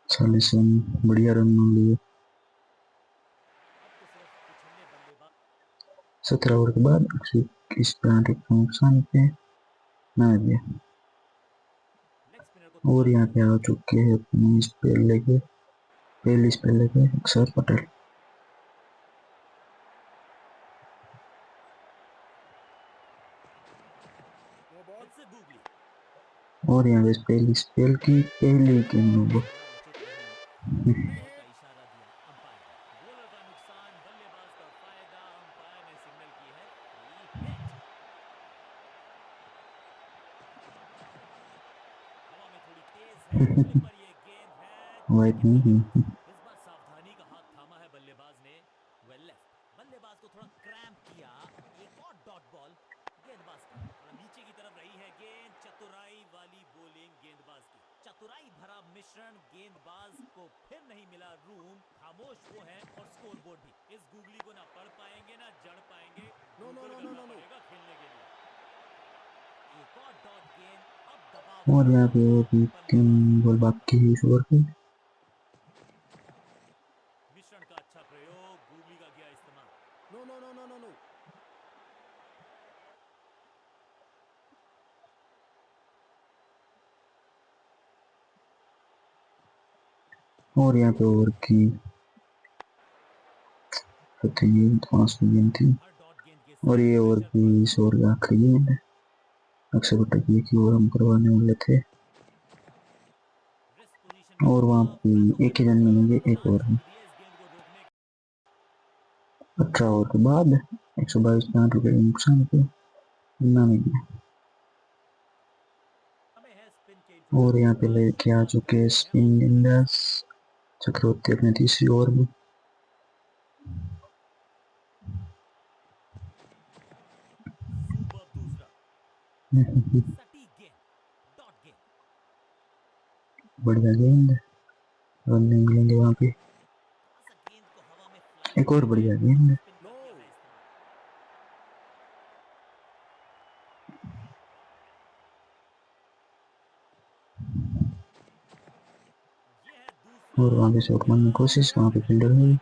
चालीस रन, बढ़िया रन मान लिए। अब तो सिर्फ पिछले बल्लेबाज। 17 ओवर के बाद 121 पेनल्टी के नुकसान पे नामीबिया। लेग स्पिनर को और थोड़ा यहाँ पे दूर आ रखा। चुके हैं अपनी स्पेल लेके, पहली स्पेल लेके अक्षर पटेल। No ball. फिर से गूगली। और यहाँ पे पहली स्पेल की पहली गेंद को खेलना उचित नहीं, नो Free बॉल का hit. इशारा दिया अंपायर ने। बॉलर का नुकसान, बल्लेबाज का फायदा। अंपायर ने सिग्नल की है फ्री हिट। हवा में थोड़ी तेज है, स्लिपर ये गेंद है। वाइट चेक इट नहीं बल्लेबाज। की। इस बार सावधानी का हाथ थामा है बल्लेबाज ने। Well left. बल्लेबाज को थोड़ा क्रैम्प किया। एक और डॉट बॉल गेंदबाज का। थोड़ा नीचे की तरफ रही है गेंद। चतुराई वाली बॉलिंग गेंदबाज की। चतुराई भरा मिश्रण, गेंदबाज को फिर नहीं मिला रूम। खामोश वो है और स्कोर बोर्ड भी। इस गूगली को ना पढ़ पाएंगे ना जड़ पाएंगे। No, no, Google no, no, करना no, no. पड़ेगा खेलने के लिए। एक और डॉट गेंद। अब दबाव और यहाँ बढ़ा पे है अभी बल्लेबाज 3 ने। बॉल बाकी है इस ओवर के। मिश्रण का अच्छा प्रयोग, गूगली का किया इस्तेमाल। No, no, no, no, no, no. और यहाँ पे ओवर की 5वीं गेंद थी। हर डॉट गेंद के और साथ ये ओवर प्रेशर की बढ़ता इस है। ओवर की आखिरी गेंद है। अक्षय पटेल की एक ही ओवर हम करवाने वाले थे। रिस्ट पोजीशन में और वहाँ घुमाव, पे हाथों एक के ही रन बल मिलेंगे एक निशान ओवर में। छोड़ दिए इस गेंद को रोकने। 18 ओवर के बाद 122 पेनल्टी के नुकसान पे नामीबिया। हमें है स्पिन के और इंट्रोडक्शन यहाँ पे का। लेके आ शुरुआत चुके हैं करते हैं स्पिन ऑफ स्पिनर्स। गेंदबाज चक्रवर्ती अपने तीसरी ओवर में। सुपर दूसरा। सटीक गेंद, डॉट गेंद। बढ़िया गेंद, रन नहीं मिलेंगे वहाँ पे। थोड़ा सा गेंद को हवा में फ्लाई एक और किया है, बढ़िया ऑफ गेंद। स्पिन का No. किया है इस्तेमाल। और वहां पे शॉट मारने की कोशिश, वहां पे फील्डर है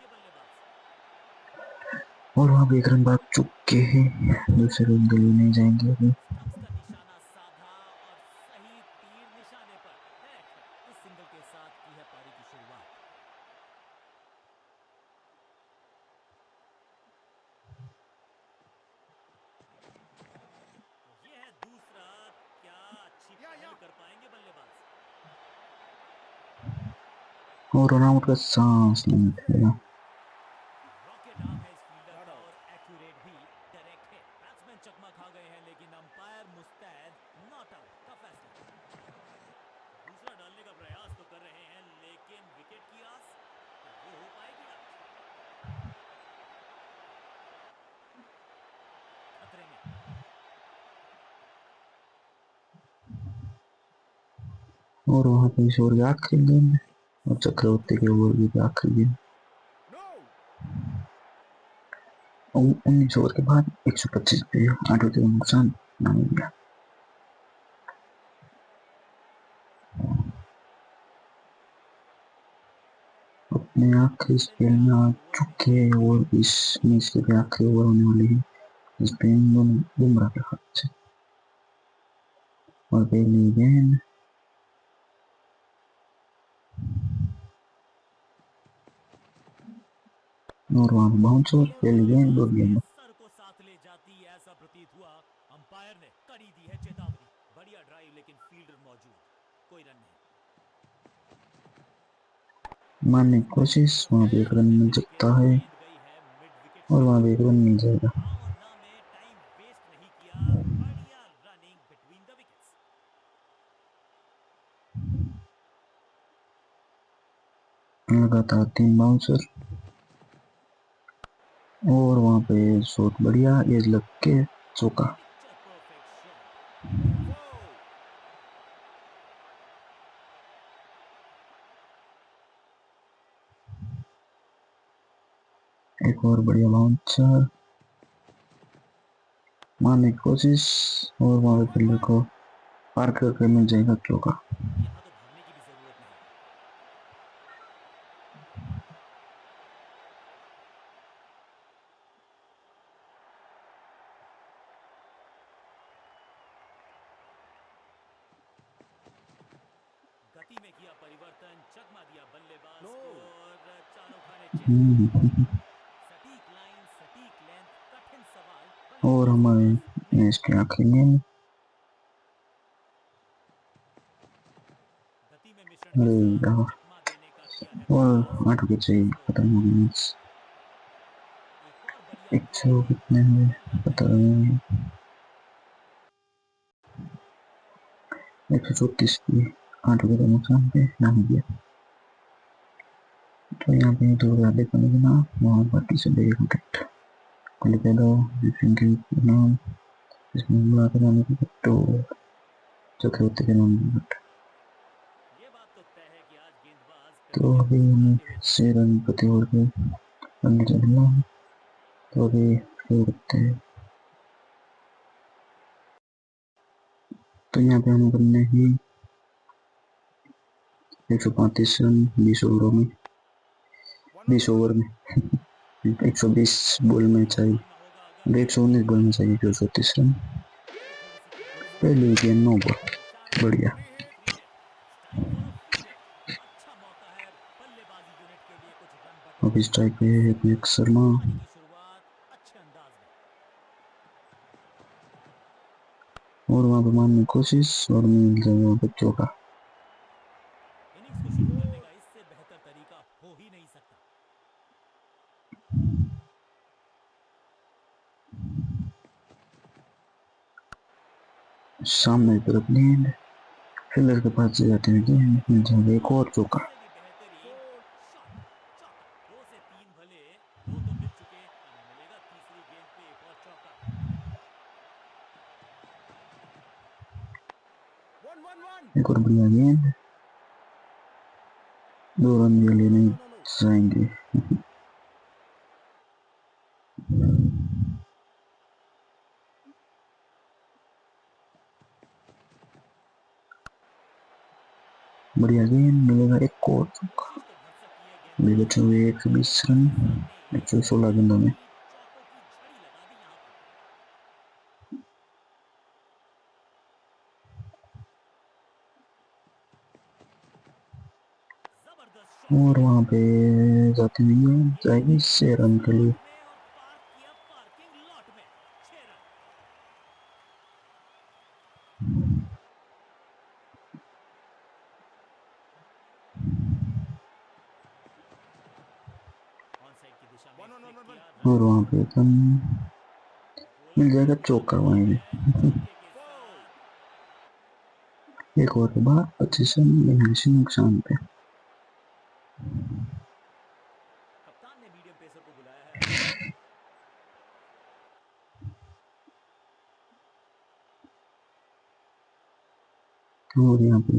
और वहां पे एक रन भाग चुके हैं। दूसरे रन के लिए नहीं जाएंगे अभी। स्टंप्स का निशाना साधा और सही तीर निशाने पर है। इस सिंगल के साथ की है पारी की शुरुआत। ये है दूसरा। क्या अच्छी पहल कर पाएंगे बल्लेबाज। और रन आउट का चांस नहीं मिलेगा। रॉकेट आर्म है इस फील्डर Not का out. और एक्यूरेट भी। Direct hit. बैट्समैन चकमा खा गए हैं लेकिन अंपायर मुस्तैद। नॉट आउट का फैसला। दूसरा डालने का प्रयास तो कर रहे हैं लेकिन विकेट की आस वो हो पाएगी आज। खतरे में। और वहां पे इस ओवर की आखिरी गेंद और चक्रवर्ती के ओवर की आखिरी गेंद। No. 19 ओवर के बाद 125 पे 8 विकेट का नुकसान माना गया। अपने आखिरी स्पेल में आ चुके और इस मैच के भी आखिरी ओवर होने वाले हैं स्पेन बुमराह के हाथ से। और पहली गेंद और वहां बाउंसर, पहली गेंद और गेंद। सर को साथ ले जाती ऐसा प्रतीत हुआ। अंपायर ने कड़ी दी है चेतावनी। बढ़िया ड्राइव लेकिन फील्डर मौजूद। कोई रन नहीं। मारने की कोशिश, वहां पे एक रन मिल सकता है गेंद गई है मिड विकेट और वहां क्षेत्र पे में। एक रन मिल जाएगा। हाँ और ना में टाइम वेस्ट नहीं किया। बढ़िया रनिंग बिटवीन द विकेट्स। लगातार 3 बाउंसर और वहां पे शॉट बढ़िया एज लग के चौका। Picture perfect shot. 1-4. एक और बढ़िया बाउंसर, मारने की कोशिश और वहां पे फील्डर 1-1. को पार करके मिल जाएगा चौका। यहां तो भागने की भी जरूरत नहीं। गति में किया परिवर्तन। चकमा दिया बल्लेबाज No. को और चारों खाने चेत। हम्म, सटीक लाइन सटीक लेंथ कठिन सवाल। और बल्लेबाज के हमारे पास नहीं मैच के पहुंचा। आखिरी में गति में मिश्रण के साथ रहेगा चकमा देने का किया है और प्रयास। 8 विकेट से अच्छा ही स्कोर। खत्म हो गया मैच। एक और बढ़िया गेंद 100 कितने हैं फिर रन पता नहीं। नहीं, 134 की 8 विकेट का नुकसान पे नाम दिया। तो यहाँ पे तो यादें करने के ना वहाँ बाकी से एक विकेट को लेकर दो नाम इसमें बुला कर जाने की तो चक्रवर्ती के नाम विकेट। ये बात तो तय है कि आज गेंदबाज तो प्रेमियों को अभी हमें सुलाते हुए 6 दिखेंगे। रन प्रति ओवर के रन चलना है। तो अभी शुरू करते हैं। तो यहाँ पे हम करने ही 135 रन 20 ओवरों में 1 20 on 1. ओवर में 120 बॉल में चाहिए, मानना होगा अगर 119 बॉल में चाहिए 134 रन। ये थोड़ी सी कमजोर पहले साबित गेंद हुई। 9 बॉल इशारे से बढ़िया। Free hit. Free hit. Time for a free hit. अच्छा मौका है बल्लेबाजी यूनिट के लिए कुछ रन अभी बटोरने का। स्ट्राइक पे इस है सिंगल एक से शर्मा पारी की शुरुआत अच्छे अंदाज में। और वहां पे मारने की कोशिश और मिल जाएगा बच्चों का। इनिंग्स को शुरू करने 4. का इससे बेहतर तरीका हो ही नहीं सकता। सामने की तरफ गेंद फील्डर के पास से जाते हुए गेंद मिल जाएगा एक और चौका। इससे भी बेहतरीन 4. शॉट। चौका। 2 से 3 भले 2 तो मिल चुके। अब मिलेगा तीसरी गेंद पे एक और चौका। 1-1-1. एक और बढ़िया गेंद, 2 रन No, भी no, no, लेने no, no, no. जाएंगे। बढ़िया गेंद मिलेगा एक और चौका। कोशिश तो अभी बचे हुए 120 रन 116 गेंदों में। चौकों की झड़ी लगा दी यहाँ पर। जबरदस्त शॉट और खेला वहां पे जाती हुई है जाएगी गेंद 6 रन के लिए। में और पार्क किया पार्किंग लॉट में 6 रन। ऑन साइड की दिशा में One, one, one, flick one, one. किया रन और वहां बना। पे एकदम बॉलर मिल को जाएगा मौका चौका मिलता वहीं है पे। चौके के Four. साथ। एक ओवर के बाद 25 रन इनिंग्स नुकसान पे। कप्तान ने मीडियम पेसर को बुलाया है अभी। और यहाँ पे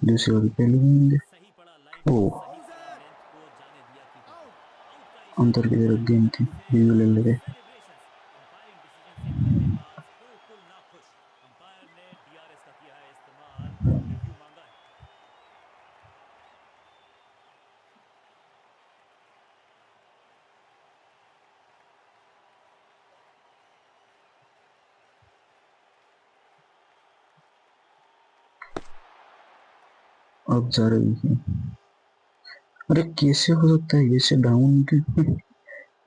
दूसरे ओवर पहले होंगे। सही पड़ा लाइन ओ को, सही Who's पड़ा that? लेंथ को, जाने दिया कीपर Out. को। आउट का इशारा अंतर की दिया तरफ गेंद और थी अभी से रिव्यू ले लेंगे। सेलिब्रेशंस। अंपायरिंग डिसीजन से बल्लेबाज बिल्कुल ना खुश। अंपायर ने डीआरएस का किया है इस्तेमाल, रिव्यू मांगा है। अब जा रही है। अरे कैसे हो सकता है ऐसे डाउन के।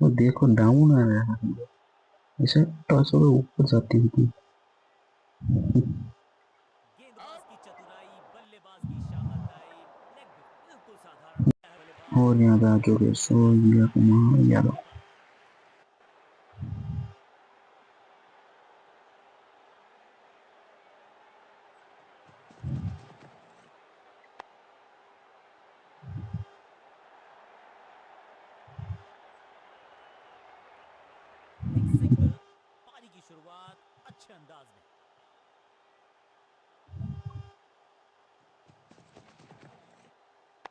वो देखो डाउन आ रहा है ऐसे टॉस ओवर ऊपर जाती हुई थी। गेंदबाज Out. की चतुराई, बल्लेबाज की शाहमताई। लेग भी बिल्कुल साधारण है बल्लेबाज और यहाँ पे आ चुके और गेंदबाज सूर्य कुमार बिल्कुल यादव। गेंदबाज। एक सिंगल, पारी की शुरुआत अच्छे अंदाज में।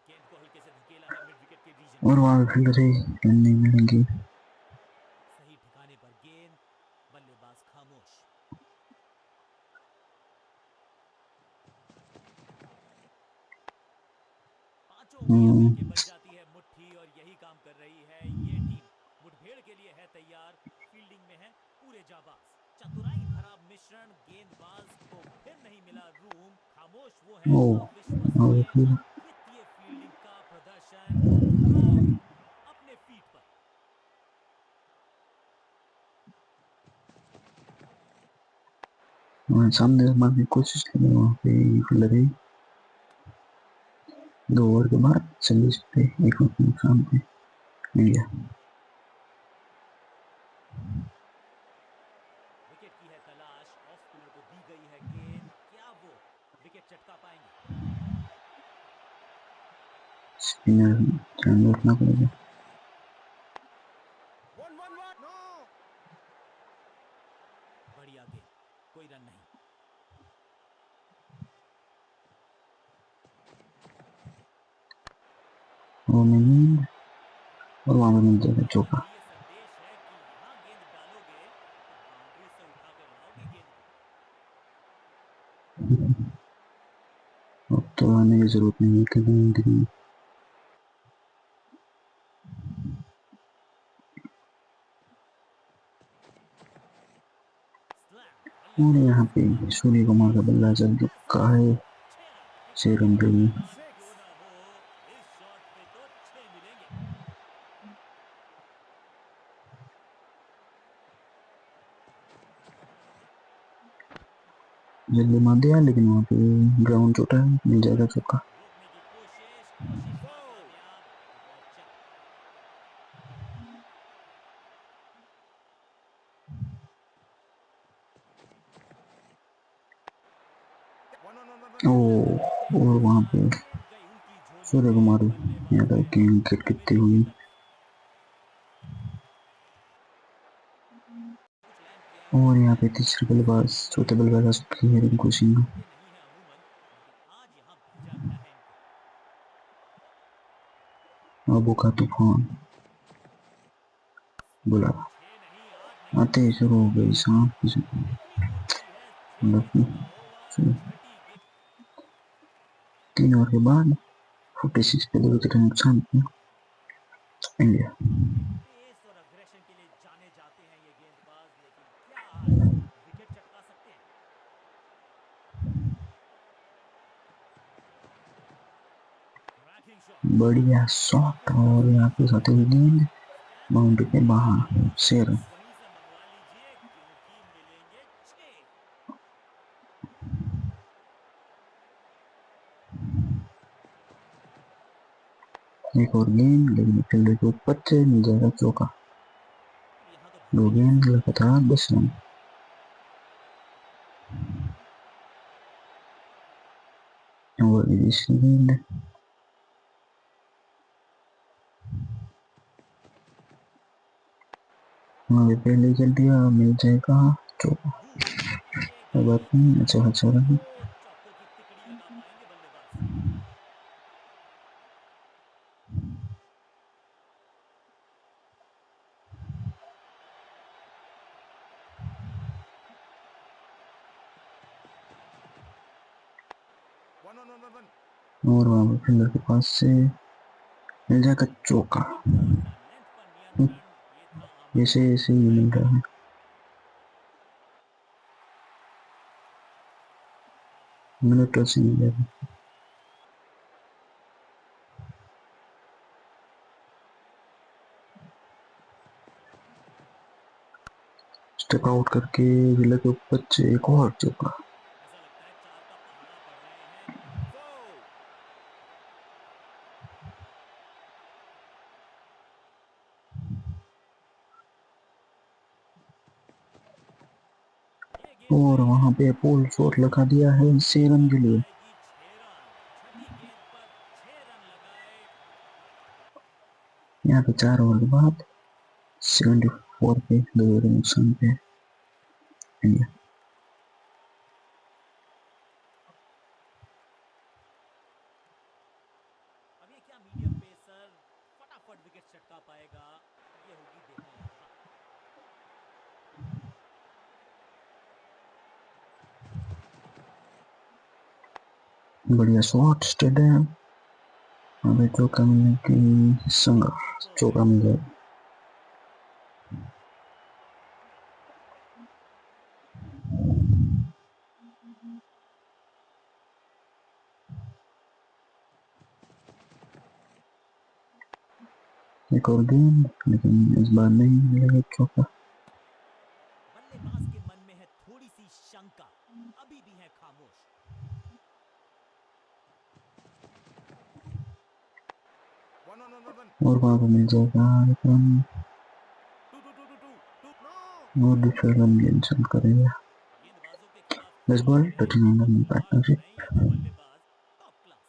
गेंद को हल्के से धकेला है मिड विकेट के रीजन में। और वहां पे फील्डर रन नहीं मिलेंगे। सही ठिकाने पर गेंद, बल्लेबाज खामोश। पांचों उंगलियां मिलके बन जाती है मुट्ठी और यही काम कर रही है ये टीम। मुठभेड़ के लिए है तैयार, फील्डिंग में है पूरे जाबाज। चतुराई भरा मिश्रण, गेंदबाज को फिर नहीं मिला रूम। खामोश वो है ओ और अविश्वसनीय, फिर अद्वितीय फील्डिंग का प्रदर्शन। खराब अपने फीट पर। वहाँ सामने मारने की कोशिश की वहाँ पे फील्डर है। 2 ओवर के बाद 40 पे 1 रन के नुकसान पे इंडिया। विकेट की है तलाश, ऑफ स्पिनर को दी गई है गेंद, क्या वो विकेट चटका पाएंगे? स्पिनर ध्यान रखना पड़ेगा। One, one, one. No. बढ़िया गेंद, कोई रन नहीं। और नहीं और वहाँ पे मिल जाएगा बॉलर चौका। का ये संदेश है कि यहां गेंद डालोगे तो बाउंड्री से उठाकर लाओगे गेंद को। अब तो आने की जरूरत नहीं है क्योंकि स्लैम, और यहाँ बल्लेबाज पे काफी सूर्य तेज कुमार का बल्ला चल शानदार चुका स्ट्राइक। है 6 रन, 6 रन के लिए। बात Six. क्यों ना हो, इस शॉट पे तो 6 मिलेंगे। जल्दी मार दिया लेकिन वहाँ पे ग्राउंड छोटा है मिल जाएगा चौका। रोकने की कोशिश, कोशिश Four. नाकामयाब। एक और चाल। One, one, one, one, one. ओ लगन थे और वहाँ इंतजार, पे गेंद गई उनकी झोली सूर्य कुमार में, बल्लेबाज यादव गए की विकेट पूरे गिरती विकेट की हुई। तरफ। कुछ लैंड किया है और उस यहाँ पर, पे तीसरे सही बल्लेबाज डिलीवर चौथे की। बल्लेबाज आ चुकी है रिंकू सिंह। भागते नहीं है अमूमन, लेकिन आज यहां भेजा गया है इनको। अबू का तूफान बुला 6 नहीं 8 नहीं आते ही 10 शुरू नहीं हो गई 11 सांप नहीं, की कितनी दूर गई है 6 मतलब गेंदों का ओवर, कि छठी गेंद। 3 ओवर के बाद 46 पे 2 विकेट नुकसान पे इंडिया। पेस और अग्रेशन के लिए जाने जाते हैं ये गेंदबाज, लेकिन क्या आज विकेट चटका सकते हैं? Cracking shot. बढ़िया शॉट और यहाँ पे साथ ही गेंद बाउंड्री के बाहर 6 रन। वहीं से मंगवा लीजिए क्योंकि मिलेंगे 6। एक और गेंद, लेकिन फील्डर के ऊपर से मिल जाएगा चौका। अब यहाँ तो 2 भागने की भी गेंद जरूरत लगातार 10 रन। और दूसरी गेंद हमारे पहले चल दिया, मिल जाएगा चौका। नहीं। बूम, अब ये कोई बात कहीं नहीं, दो अच्छा रन। दो चौकों की तिकड़ी लगा पाएंगे बल्लेबाज। 1-1-1-1. और वहाँ पे फील्डर के पास से मिल जाएगा चौका। इम्पोर्टेंट लेंथ पर नियंत्रण, ये था आमने ऐसे सामने ऐसे ही लड़ाई मिल का। रहा है। मिनटों से मिल जाएगा। स्टेप आउट करके विला के ऊपर से एक और चौका। ऐसा लगता है चार का पहाड़ा पड़ रहे हैं। 4. ये गेंद और बड़ी है, वहां पे पोल शॉट लगा दिया है 6 रन के लिए। लगाएगी 6 रन। छठी गेंद पर 6 रन लगाए। यहाँ पे 4 ओवर के बाद 74 पे 2 ओवर नुकसान पे इंडिया। अब ये क्या मीडियम पेसर फटाफट विकेट चटका पाएगा, ये होगी देखने लायक बात। बढ़िया शॉट स्टेड है। अभी चौका मिलने की संघर्ष, चौका मिल जाएगा। एक और गेंद, लेकिन इस बार नहीं मिलेगा चौका। बल्लेबाज के मन में है थोड़ी सी शंका, अभी भी है खामोश। 1-1-1-1. और वहां पे मिल जाएगा एक रन। 2-2-2-2-2. No. और दूसरा रन गेंद चल करेगा। गेंदबाजों के खिलाफ 10 खेलने बॉल में 39 अब रन खुमार हो रहे हैं पार्टनरशिप। ये दो बल्लेबाज, टॉप क्लास।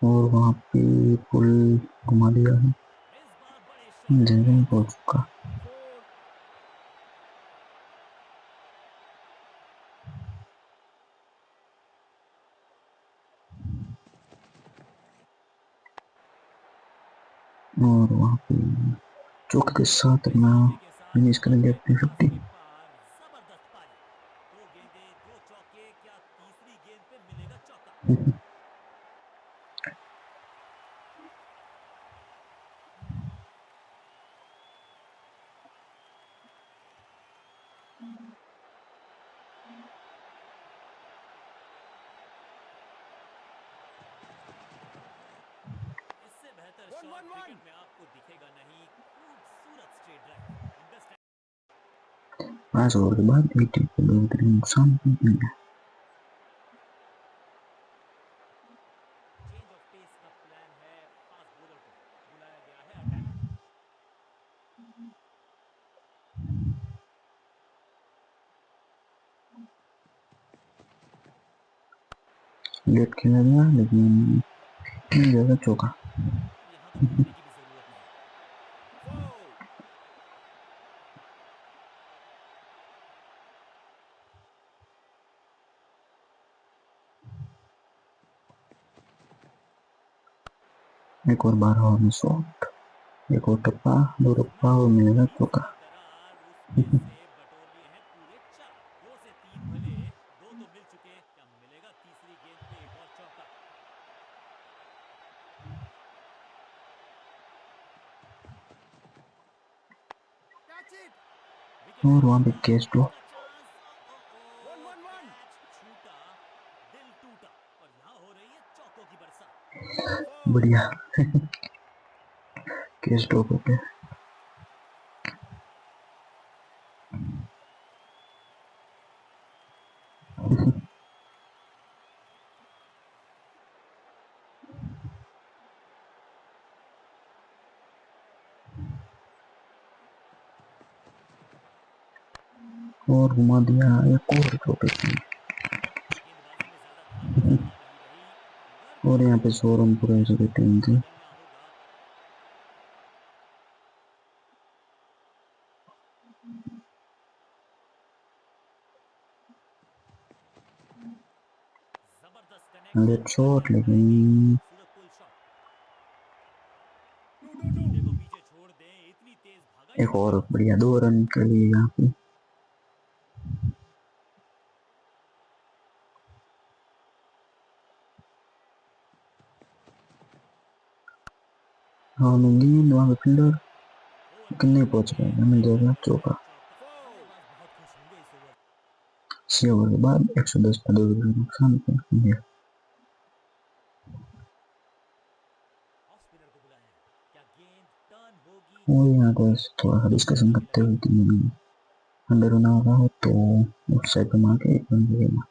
और वहां पे पुल घुमा दिया है, इस बार बड़े शॉट का जगह चांस। पहुंच चुका। 4. और वहां पे चौके के साथ इस अपना चौके के साथ फिनिश पहुंच करेंगे गए अपनी कनास 50। के पार। जबरदस्त पारी। दो गेंदें, दो चौके, क्या तीसरी गेंद पे मिलेगा चौका? इससे बेहतर शॉट 1-1-1. क्रिकेट में आपको दिखेगा नहीं। खूबसूरत स्ट्रेट ड्राइव, अंडरस्टैंड। 5 ओवर के बाद 80 पे 2 विकेट नुकसान पे इंडिया। चेंज ऑफ पेस का प्लान है, फास्ट बॉलर को बुलाया गया है अटैक में। लेट खेला गया, लेकिन मिल जाएगा चौका। अब यहां तो भागने की भी जरूरत नहीं। 4. एक और 12 ओवर में शॉट, एक और टप्पा, 2 टप्पा और स्मैश, मिलेगा चौका। तीसरी दरार, उसमें से बटोर लिए हैं पूरे चार। 2 से 3 भले, 2 तो मिल चुके, क्या मिलेगा तीसरी गेंद पे एक और चौका? विकेट और वहां पे छूटा कैच ड्रॉप। इसका chance One, one, one. Catch छूटा दिल टूटा और यहाँ हो रही है चौकों की बरसात Foul. बढ़िया कैच ड्रॉप हो गया। और घुमा दिया एक और ड्रॉप। गेंदबाजी में ज्यादा धार नजर आ नहीं रही मगर और यहाँ पे कोशिश 100 रन पूरे हो चुके टीम के। बदलना होगा जबरदस्त कनेक्शन लेट शॉट, ये बनाएंगे लेकिन खूबसूरत pull shot Two, two, two. Fielder को पीछे छोड़ दें इतनी तेज भागा ये एक और गेंदबाज बढ़िया 2 रन के लिए यहाँ पे। हाँ गेंद वहाँ पे फील्डर ओवर की लेकिन नहीं पहुंच शुरुआत पाएगा, में मिल एक जाएगा जबरदस्त चौका। चौका Foul. बल्लेबाज बहुत खुश होंगे इस ओवर 6 ओवर के बाद 110 का 2 विकेट नुकसान पे इंडिया। ऑफ स्पिनर को बुलाया है क्या गेंद टर्न होगी और यहाँ छक्का पे थोड़ा सा बहुत डिस्कशन आगे करते लगा हुए कि अंडर रन आ रहा हो तो उस साइड पे मार के 1 रन लगेगा।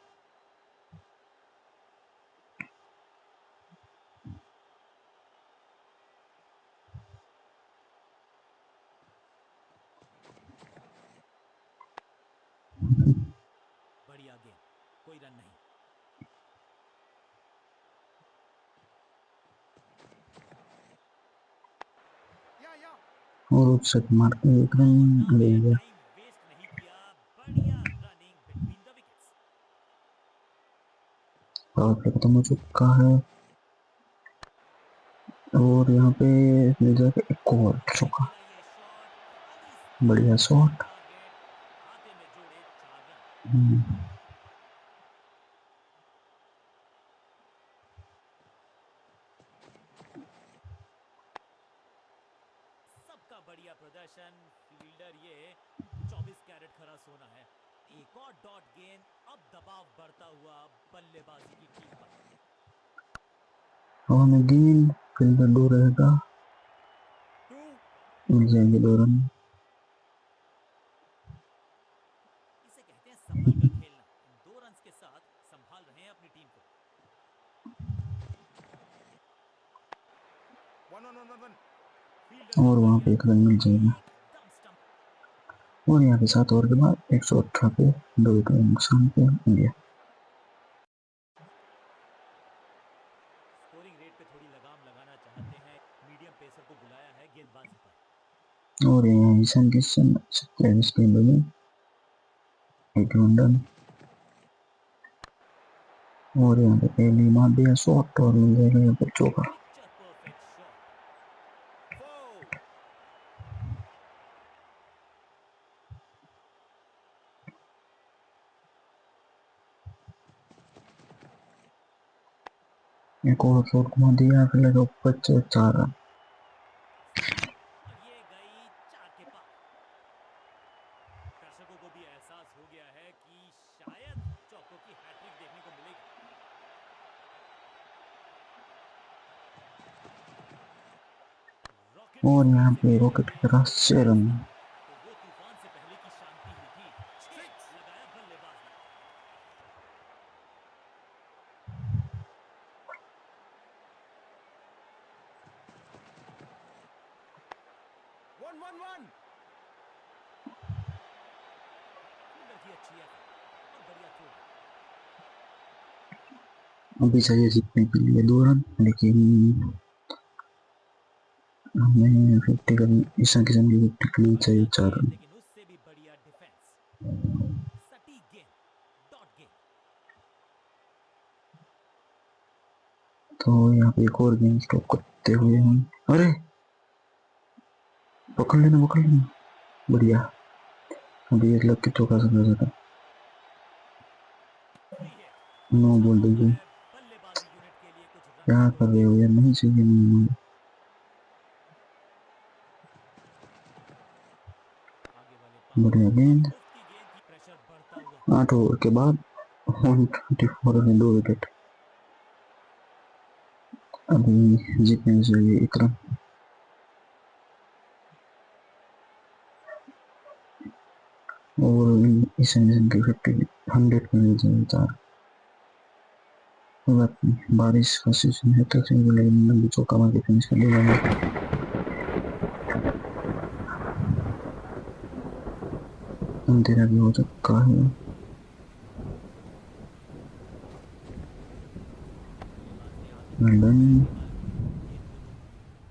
बढ़िया गेंद कोई रन नहीं Yeah, yeah. और उस साइड मार के 1 रन लौटना है लगेगा। टाइम वेस्ट नहीं किया बढ़िया running between the wickets power play खत्म हो चुका है और यहाँ पे मिल जाएगा एक और कैसे चौका। खेला ये शॉट खाली बढ़िया स्थान पर शॉट। टारगेट खाते में जोड़े 4 रन सबका बढ़िया प्रदर्शन फील्डर ये 24 कैरेट खरा सोना है एक और डॉट गेंद अब दबाव बढ़ता हुआ बल्लेबाजी की टीम पर हवा में गेंद फील्डर 2 रहेगा, Two. मिल जाएंगे 2 रन। इसे कहते हैं संभल कर खेलना इन 2 रन के साथ संभाल रहे हैं अपनी टीम को One. फील्डर भी और वहाँ बढ़िया पे 1 रन मिल जाएगा। एकदम स्टंप और यहाँ पे 7 ओवर के बाद 118 पे 2 विकेट नुकसान पे इंडिया। स्कोरिंग रेट पे थोड़ी लगाम लगाना चाहते हैं मीडियम पेसर को बुलाया है गेंदबाजी पर और यहाँ ईशान किशन 27 गेंदों में 81 रन। और यहाँ पे पहले मार दिया शॉट और मिल जाएगा यहाँ पे चौका। Picture perfect shot Foul. एक और शॉट घुमा दिया फिर लगा ऊपर 4 रन। और ये गई 4 के पार दर्शकों को भी एहसास हो गया है कि शायद चौकों की हैट्रिक देखने को मिलेगी रॉकेट की और स्पीड यहाँ से पे खेलते रॉकेट की हुए तरह 6 ये रन। स्टार्ट तो वो तूफान से पहले की शांति ही थी 6 Six. लगाया बल्लेबाज ने One. फील्डर की अच्छी एफर्ट और बढ़िया थ्रो अभी चाहिए जीतने के लिए 2 रन, लेकिन हमें 50 करनी, ईशान किशन की 50 के लिए चाहिए बढ़िया 4 गेंद रन। लेकिन उससे भी बढ़िया डिफेंस सटीक गेंद डॉट गेंद तो यहाँ पे एक और गेंद स्टॉप करते No हुए ball. हम, अरे पकड़ लेना बढ़िया। अभी एक लग के चौका समझा था। फ्री हिट नो अच्छा बॉल मौका देखिए है बल्लेबाजी यूनिट के लिए कुछ रन क्या कर बटोरने रहे हो का यार, नहीं चाहिए नहीं। आगे वाले बढ़िया गेंद। मुफ्त की गेंद की प्रेशर बढ़ता हुआ 8 ओवर के बाद 124 में 2 विकेट। अभी जीतने चाहिए 1 रन। और इस सीजन के 100 में मिल जाए 4। कोई बात नहीं, बारिश का सीजन है तो लेकिन चौका मार के फिनिश कर देगा। अंधेरा भी हो चुका है। लंदन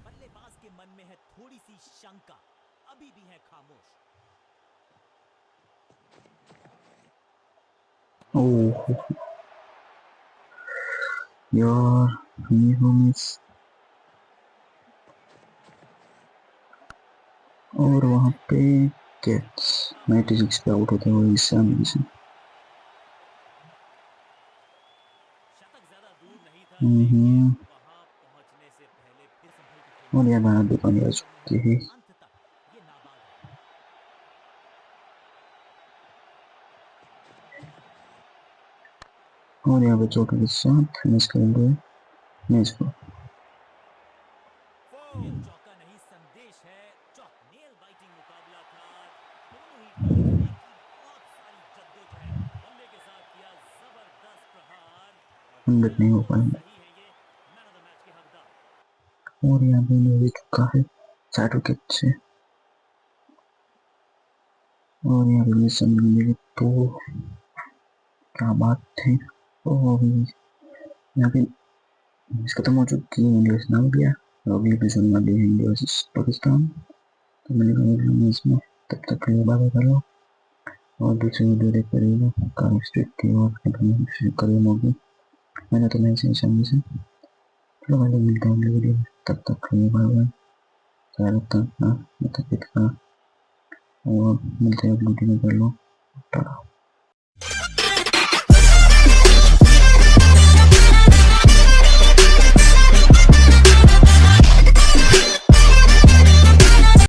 बल्लेबाज के मन में है थोड़ी सी शंका, अभी भी है खामोश। ओह यार, मिस। और वहां पे कैच 96 पे आउट होते हुए ईशान से। शतक ज्यादा दूर नहीं था, लेकिन वहां पहुंचने से पहले फिर संभल के खेलना और यह पड़ा। भारत दुकान आ कोशिश करनी चुकी पड़ी, है। अंत तक ये नाबाद रहे। और यहाँ पे चौके के साथ फिनिश करेंगे मैच को। ये चौका नहीं, संदेश है। नेल बाइटिंग मुकाबला था, दोनों ही टीम्स ने की बहुत सारी जद्दोजहद, बल्ले के साथ किया जबरदस्त प्रहार, और 100 नहीं खेला हो तो पाएंगे। सही है ये मैन ऑफ द मैच के हकदार। और यहाँ पे हो चुका है 60 विकेट से। और यहाँ पे मिशन मिलेगी तो क्या बात है। तो अभी यहाँ पे मैच खत्म हो चुकी है, इंडिया से नाम दिया। अगले एपिसोड में देखेंगे इंडिया वर्सेस पाकिस्तान। तो मिलेगा अगले मैच में, तब तक के लिए बाय करो। और दूसरी वीडियो देखते रहिएगा कार स्ट्रीट की और करियर होगी। मैंने तो नहीं सही समझी से। चलो भाई, मिलते हैं अगले वीडियो में, तब तक के लिए बाय बाय। ख्याल रखना अपना, माता पिता का। और मिलते हैं अगली वीडियो में। कर लो टाटा।